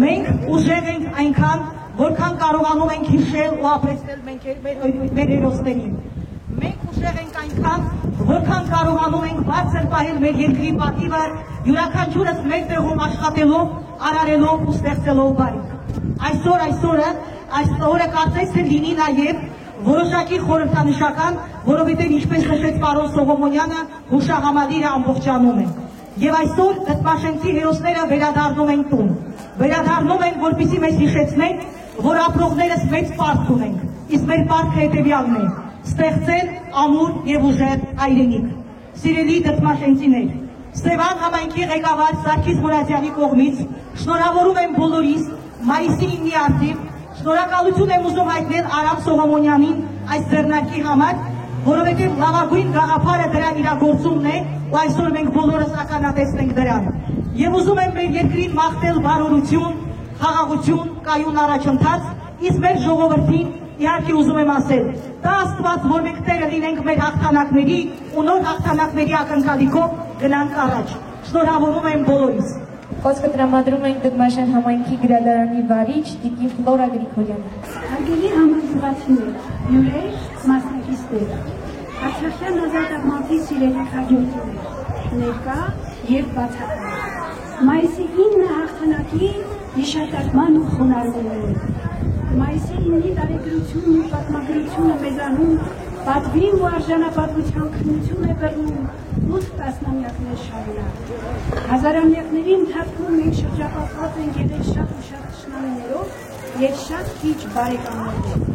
Մենք ուժեղ ենք այնքան, որքան կարողանում ենք հիշել ու ապրեցնել մեր հերոսներին։ Մենք ուժեղ ենք այնքան, որքան կարողանում ենք բարձր պահել մեր երկրի պատիվը, յուրաքանչյուրս մեր տեղում աշխատելով, արարելով ու ստեղծելով բարիք։ Այս օրը կարծես թե լինի նաև որոշակի խորհրդանշական, որովհետև ինչպես նշեց պարոն Սողոմոնյանը, հուշահամալիրը ամբողջանում է։ Եվ այսօր դդմաշենցի հերոսները վերադառնում են տուն։ Վերադառնում են, որպեսզի մեզ հիշեցնեն, որ ապրողներս մեծ պարտք ունենք, իսկ մեր պարտքը հետևյալն է՝ ստեղծել ամուր եւ ուժեղ հայրենիք։ Սիրելի դդմաշենցիներ, Սևան համայնքի ղեկավար Սարգիս Մուրադյանի կողմից շնորհավորում եմ բոլորիս մայիսի 9-ի արդիվ, շնորհակալություն եմ ուզում հայտնել Արամ Սողոմոնյանին այս ձեռնարկի համար, որովհետև լավագույն գաղափարը դրան իրագործումն է ու այսօր մենք բոլորս ականատեսն ենք դրան։ Եվ ուզում եմ մեր երկրին մաղթել բարօրություն, խաղաղություն, կայուն առաջընթաց, իսկ մեր ժողովրդին իհարկե ուզում եմ ասել, դա Աստված, որ մենք տերը լինենք մեր հաղթանակների ու նոր հաղթանակների ակնկալիքով գնանք առաջ։ Շնորհավորում եմ բոլորիս։ Խոսքը տրամադրում ենք Դդմաշեն համայնքի գրադարանի վարիչ Տիկին Ֆլորա Գրիգորյանը։ Հարգելի համագործակցներ, հյուրեր, մասնակիցներ, Արցախյան ազատամարտի սիրելի հաջորդներ, ներկա եւ բացառիկ։ Մայիսի 9 հաղթանակի հիշատակման ու խոնարհվելու։ Մայիսի 9-ի տարեգրությունն ու պատմագրությունը մեզանում պատվի ու արժանապատվության քննություն է բռնում 8 տասնամյակներ շարունակ։ Հազարամյակների ընթացքում մենք շրջապատված ենք եղել շատ ու շատ թշնամիներով եւ շատ քիչ բարեկամներով։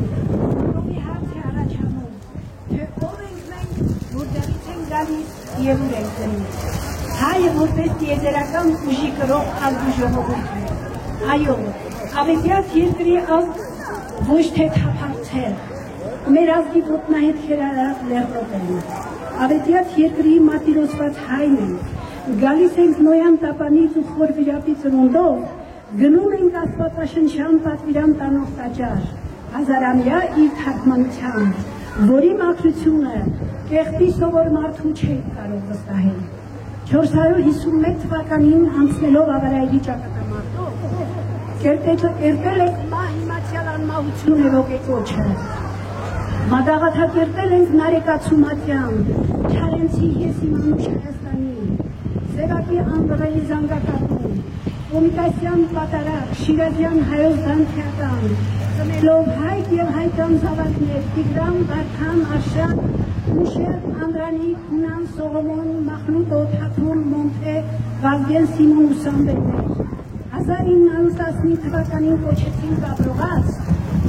Որովի հարց է առաջանում, թե ով ենք մենք, որտեղից ենք գալիս եւ ուր ենք գնում։ Հայը որպես տիեզերական ուժի կրող ազգ ու ժողովուրդ է։ Այո, ավետյաց երկրի ազգ ոչ թե թափանցել, մեր ազգի ոտնահետքերը լեռնոտ են։ Ավետյաց երկրի մատիրոսված հայն ենք, գալիս ենք Նոյան տապանից ու խոր վիրապի ծնունդով, գնում ենք աստվածաշնչյան պատվիրան տանող տաճար, հազարամյա իր թարգմանությամբ, որի մաքրությունը կեղտի սովոր մարդու չէ կարող վստահել։ 451 թվականին անցնելով ավարայրի ճակատամարտով, կերտել ենք մահիմացյալ անմահություն է ոգեկոչը, մադաղաթակերտել ենք Նարեկացումատյան, Չարենցի Եսիմանուշ Հայաստանի, Սևակի Անդրելի Զանգակատուն, Կոմիտասյան Պատարակ, Շիրազյան Հայոց Դանթյական, ծնելով հայք և հայկան զավակներ, Տիգրան, Վարդան, Արշակ, Մուշեր, Անդրանիկ, Հունան, Սողոմոն, Մախլուտ, Օթաթուն, Մոնթե, Վազգեն, Սիմոն ու Սամբերներ։ 1915 թվականին կոչեցին կապրողած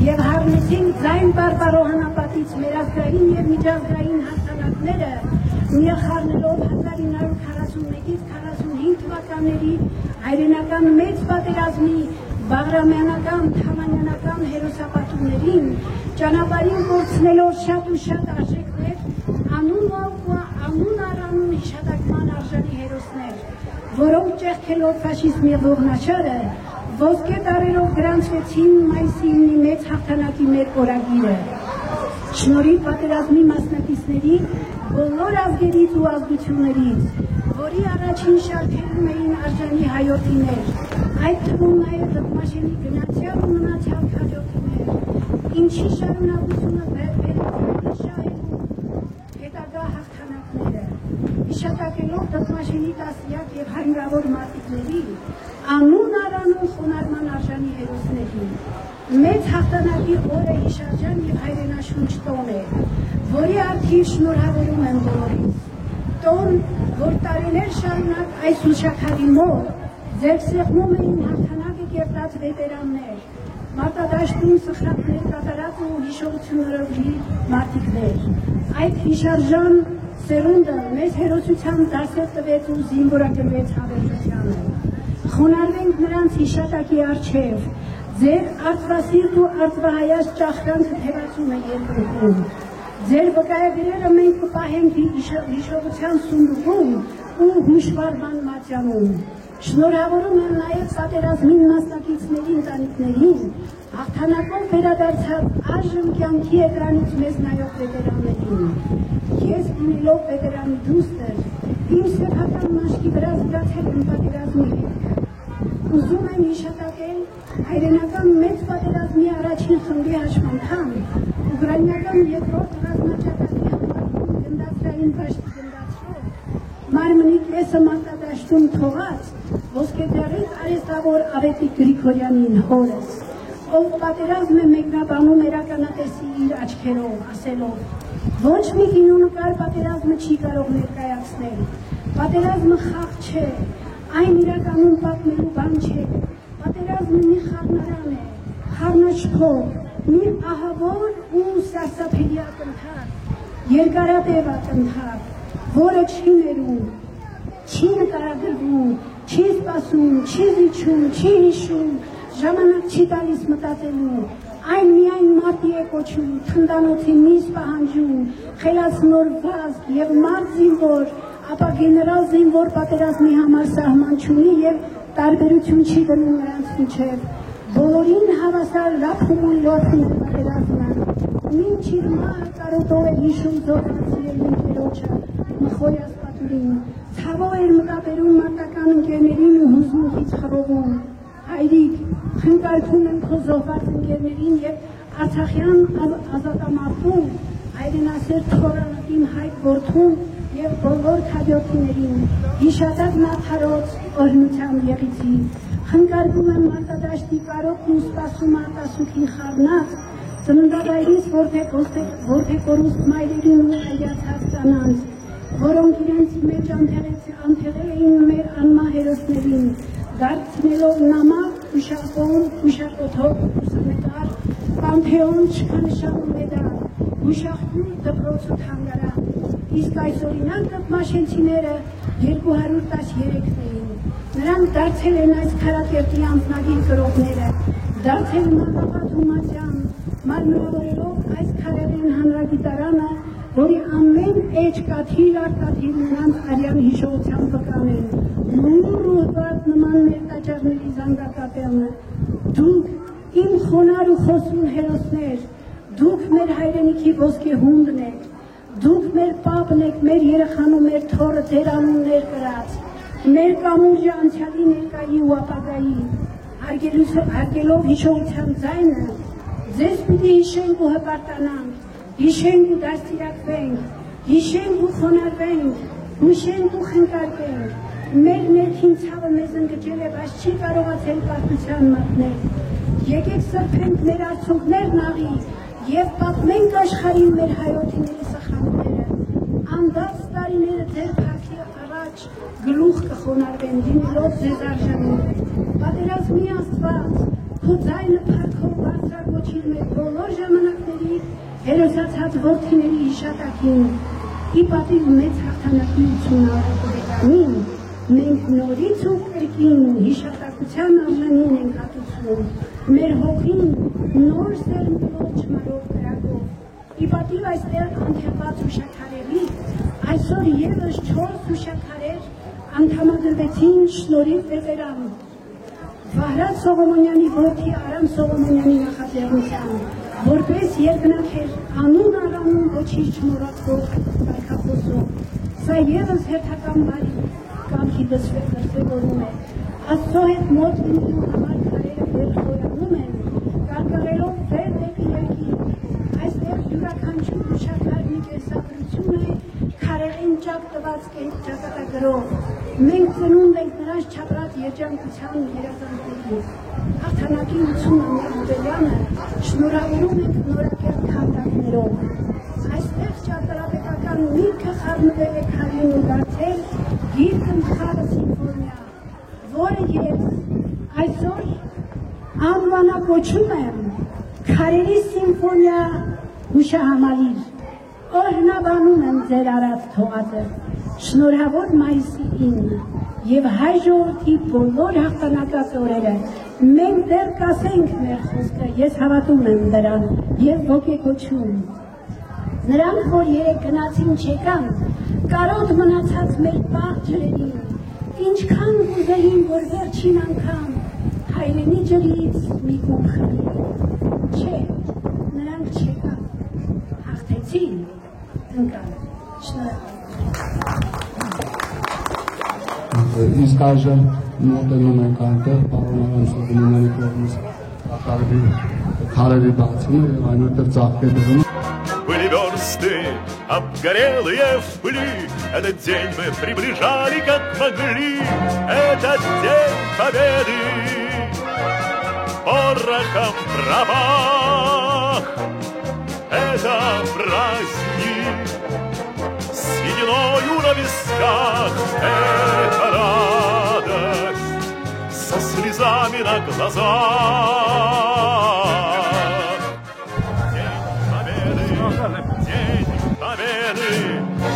և հարնեցին ձայն բարբարոհանապատից մեր ազգային և միջազգային հաղթանակները, միախառնելով 1941-ից 45 թվականների հայրենական մեծ պատերազմի բաղրամյանական, թամանյանական հերոսապատումներին, ճանապարհին կորցնելով շատ ու շատ արժեքներ, անուն առանուն հիշատակման արժանի հերոսներ, որոնք ճեղքելով ֆաշիզմի ողնաշարը, ոսկե տարերով գրանցվեցին մայիսի 9-ի մեծ հաղթանակի մեր օրագիրը։ Շնորհիվ պատերազմի մասնակիցների բոլոր ազգերից ու ազգություններից, որի առաջին շարքերում էին արժանի հայրենիներ, այդ թվում նաև դդմաշենի գնացյալ ու մնացյալ քաջորդիներ, ինչի շարունակությունը վերաբերել շահելու հետագա հաղթանակները, հիշատակելով դդմաշենի տասնյակ և հարյուրավոր մարտիկների, անուն առանուն խոնարհման արժանի հերոսների, մեծ հաղթանակի օրը հիշարժան և հայրենաշունչ տոն է, որի առթիվ շնորհավորում եմ բոլորիս, տոն, որ տարիներ շարունակ այս հուշաքարի մոտ ձեր սեղմում էին հաղթանակը կերտած վետերաններ, մարտադաշտում սխրատներ կատարած ու հիշողությունների մարտիկներ, այդ հիշարժան սերունդը մեզ հերոսության դասեր տվեց ու զինվորագրվեց հավերժությանը։ Խոնարհվենք նրանց հիշատակի առջև, ձեր արծվասիրտ ու արծվահայաց ճախրանքը թևածում է երկրում, ձեր վկայագրերը մենք կպահենք հիշողության սունդուկում ու հուշվարման մատյանում։ Շնորհավորում եմ նաև պատերազմին մասնակիցների ընտանիքներին, հաղթանակով վերադարձած այժմ կյանքի էկրանից մեզ նայող վետերաններին։ Ես ունելով վետերանի դուստր, իմ սեփական մաշկի վրա զգացել եմ պատերազմի հետքը։ Ուզում եմ հիշատակել հայրենական մեծ պատերազմի առաջին խմբի հաշմանդամ, ուկրաինական երկրորդ ռազմաճակատի համակարգում գնդացրային դաշտի գնդացրով, մարմնի կեսը մարտադաշտում թողած, ոսկեդեղից արեստավոր Ավետիք Գրիգորյանին հորս, ով պատերազմ է մեկնաբանում էրականատեսի իր աչքերով, ասելով, ոչ մի կինոնկար պատերազմը չի կարող ներկայացնել, պատերազմը խաղ չէ, այն իրականում պատմելու բան չէ, պատերազմը մի խառնարան է, խառնաշփոթ, մի ահավոր ու սարսափելի ակնթարթ, երկարատև ակնթարթ, որը չի ներում, չի նկարագրվում, չի սպասում, չի զիջում, չի հիշում, ժամանակ չի տալիս մտածելու, այն միայն մարտի է կոչում, թնդանոթի միս պահանջում, խելացնոր վազք և մարդ զինվոր, ապա գեներալ զինվոր պատերազմի համար սահման չունի և տարբերություն չի դնում նրանց միջև, բոլորին հավասար լափում ու լոթում պատերազմը, մինչ իր մահը կարոտով է հիշում զորացրել ընկերոջը, մխոյաս պատուրին, ցավով էր մտաբերում մարտական ընկերներին ու հուզմունքից խռովում, հայրիկ, խնկարկում եմ քո զոհված ընկերներին և Արցախյան ազատամարտում հայրենասեր թորանակին Հայկ որդուն եւ բոլոր քաջորդիներին հիշատակ նախարոց օրհնությամբ եղիցի խնկարկում եմ մարտադաշտի կարոտն ու սպասում արտասուքին խառնած ծննդավայրից որդեկորուստ մայրերին ու այրացած կանանց, որոնք իրենց մեջ անթեղել էին մեր անմահ հերոսներին, դարձնելով նամակ ուշակոթով ուսանեկար, պանթեոն չքանշան ու մեդալ, ուշախյուր դպրոց ու թանգարան, իսկ այսօրինակ կպմաշենցիները 213 էին, նրանք դարձել են այս քարակերտի անձնագիր գրողները, դարձել մանկապատ հումացյան, մարմնավորելով այս քարերեն հանրագիտարանը, որի ամեն էջ կաթիլ արտաթիլ նրանց արյան հիշողության վկանեն, լուր ու հպատ նման մեր տաճարների զանգակատեղը, դուք իմ խոնար ու խոսուն հերոսներ, դուք մեր հայրենիքի ոսկեհունդն եք, դուք մեր պապն եք, մեր երեխան ու մեր թորը ձեր անուններ կրած, մեր կամուրջը անցյալի ներկայի ու ապագայի, հարգելով հիշողության ձայնը, ձեզ պիտի հիշենք ու հպարտանանք, հիշենք ու դաստիարակվենք, հիշենք ու խոնարհվենք, հուշենք ու խնկարկենք, մեր ներքին ցավը մեզ ընկճել է, բայց չի կարողացել պարտության մատնել, եկեք սրբենք մեր արցունքներն աղի և պատմենք աշխարհին մեր հայրենիների սխալները, անդած տարիները ձեր փառքի առաջ գլուխ կխոնարհվեն դիմելով ձեզ արժանի, պատերազմի Աստված, քո ձայնը փառքով բարձրագոչիր մեր բոլոր ժամանակների հերոսացած որդիների հիշատակին, ի պատիվ մեծ հաղթանակի 80-ամյակին, մենք նորից ու կրկին հիշատակության արժանին ենք հատուցում, մեր հոգին նոր սերնդվող չմարով կրակով, ի պատիվ այստեղ անթեղված հուշաքարերի, այսօր ևս 4 հուշաքարեր անդամադրվեցին շնորհիվ վետերան, Վահրամ Սողոմոնյանի որդի Արամ Սողոմոնյանի նախաձեռնությամբ, որպես երկնաքեր անուն առանուն ոչինչ չմոռացող կարգախոսով, սա ևս հերթական բարի կամքի դրսևորում է, Աստծո հետ մոտ լինելու համար քարերը վերխորանում են, կարգառելով վեր դեպի երկիր, այստեղ յուրաքանչյուր հուշաքար մի կենսագրություն է, քարերին ճակ տված ճակատագրով, մենք ծնունդ ենք նրանց չապրած երջանկության երազանքներին, հաղթանակի 80-ամյա jubilեանը շնորհավորում ենք նորակերտ քանդակներով, այստեղ ճարտարապետական միտքը խառնվել է քարին ու դարձել գիրք ընթխարը սիմֆոնիա, որը ես այսօր անվանակոչում եմ քարերի սիմֆոնիա հուշահամալիր, օրհնաբանում եմ ձեր արած թողածը, շնորհավոր մայիսի 9 և հայ ժողովրդի բոլոր հաղթանակած օրերը, մենք դեռ կասենք մեր խոսքը, ես հավատում եմ դրան և ոգեկոչում, նրանք, որ երեկ գնացին չեկան, կարոտ մնացած մեր պաղ ջրերին, ինչքան ուզեին, որ վերջին անգամ հայրենի ջրից մի կուպ խմի, չէ, նրանք չեկան, հաղթեցին, ընկան, Իսկ այժմ մոտենում ենք այնտեղ պարոն Արամ Սողոմոնյանի կողմից քարերի բացումը և այնուհետև ծաղկետեղում Были версты, обгорелые в пыли, этот день мы приближали, как могли, этот день победы. Порохом пропах, это праздник, сединою на висках, это радость, со слезами на глазах.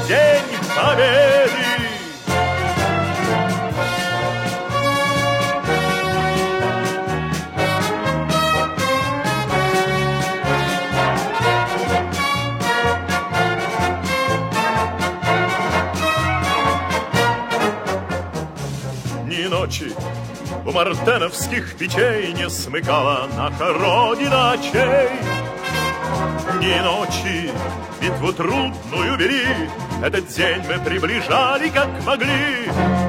День победы! Ни ночи у мартеновских печей не смыкала наша Родина очей. Ни ночи битву трудную вели, этот день мы приближали, как могли,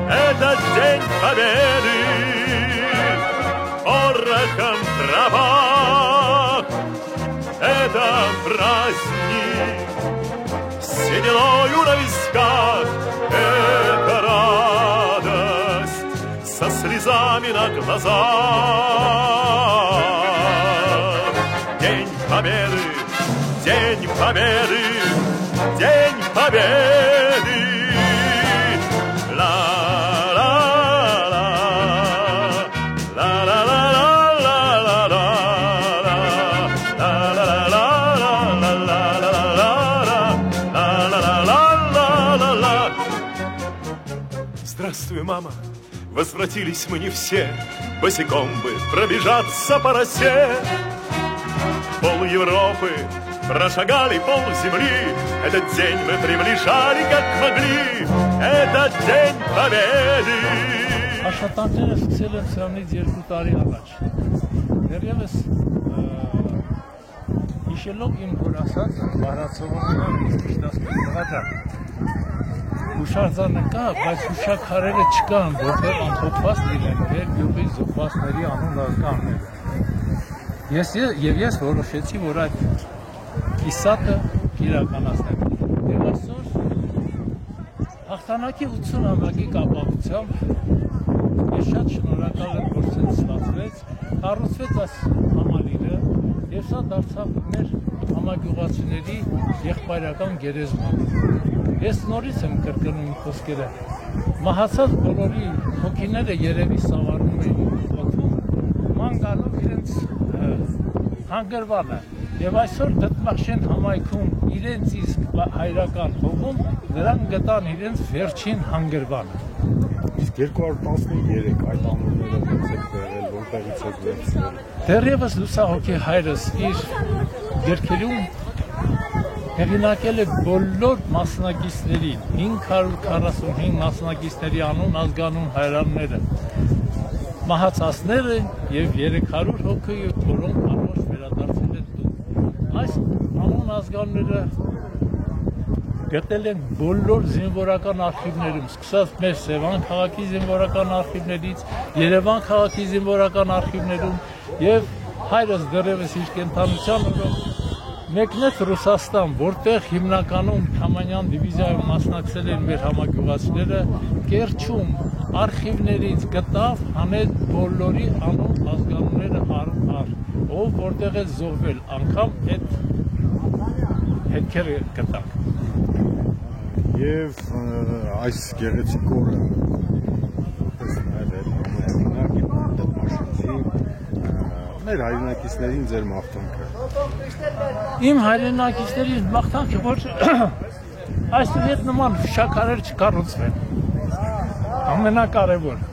этот день победы. Порохом трава, это праздник, сединою на висках, слезами на глазах. День Победы, День Победы, День Победы. Здравствуй, мама, возвратились мы не все, босиком бы пробежаться по росе. Пол Европы прошагали, пол земли, этот день мы приближали как могли, этот день Победы. Աշխատանքները սկսել են սրանից 2 տարի առաջ։ Դեռևս հիշելով իմ հորասած Վահրամ Սողոմոնյանի հուշարձանը կա, բայց հուշաքարերը չկան, որտեղ ամփոփված լինեն մեր գյուղի զոհվածների անուն ազգանները։ Ես որոշեցի, որ այդ կիսատը իրականացնեմ։ Եվ այսօր հաղթանակի 80-ամյակի կապակցությամբ ես շատ շնորհակալ եմ, որ ցենց ստացվեց, կառուցվեց այս համալիրը եւ սա դարձավ մեր համագյուղացիների եղբայրական գերեզման։ Ես նորից եմ կրկնում իմ խոսքերը։ Մահացած բոլորի հոգիները երևի սավառնում էին օդում, ման գալով իրենց հանգրվանը։ Եվ այսօր Դդմաշեն համայնքում իրենց իսկ հայրական հողում նրանք գտան իրենց վերջին հանգրվանը։ Իսկ 213 այդ անունները ոնց եք վերել, որտեղից եք վերցրել։ Դեռևս լուսահոգի հայրս իր գրքերում հեղինակել է բոլոր մասնակիցներին, 545 մասնակիցների անուն ազգանուն հայրանները, մահացածները և 300 հոգի, որոնք անոր վերադարձել են տուն։ Այս անուն ազգանները գտել են բոլոր զինվորական արխիվներում, սկսած մեր Սևան քաղաքի զինվորական արխիվներից, Երևան քաղաքի զինվորական արխիվներում և հայրս դեռևս իր կենդանության օրոք մեկնեց Ռուսաստան, որտեղ հիմնականում Թամանյան դիվիզիայում մասնակցել են մեր համագյուղացիները, Կերչում արխիվներից գտավ հանեց բոլորի անուն ազգանունները առ, ով որտեղ է զոհվել, անգամ այդ հետքերը գտանք։ Եվ այս գեղեցիկ օրը մեր հայրենակիցներին ձեր մաղթանքը։ Իմ հայրենակիցներին մաղթանքը, որ այս հետ նման հուշաքարեր չկառուցվեն։ Ամենակարևորը։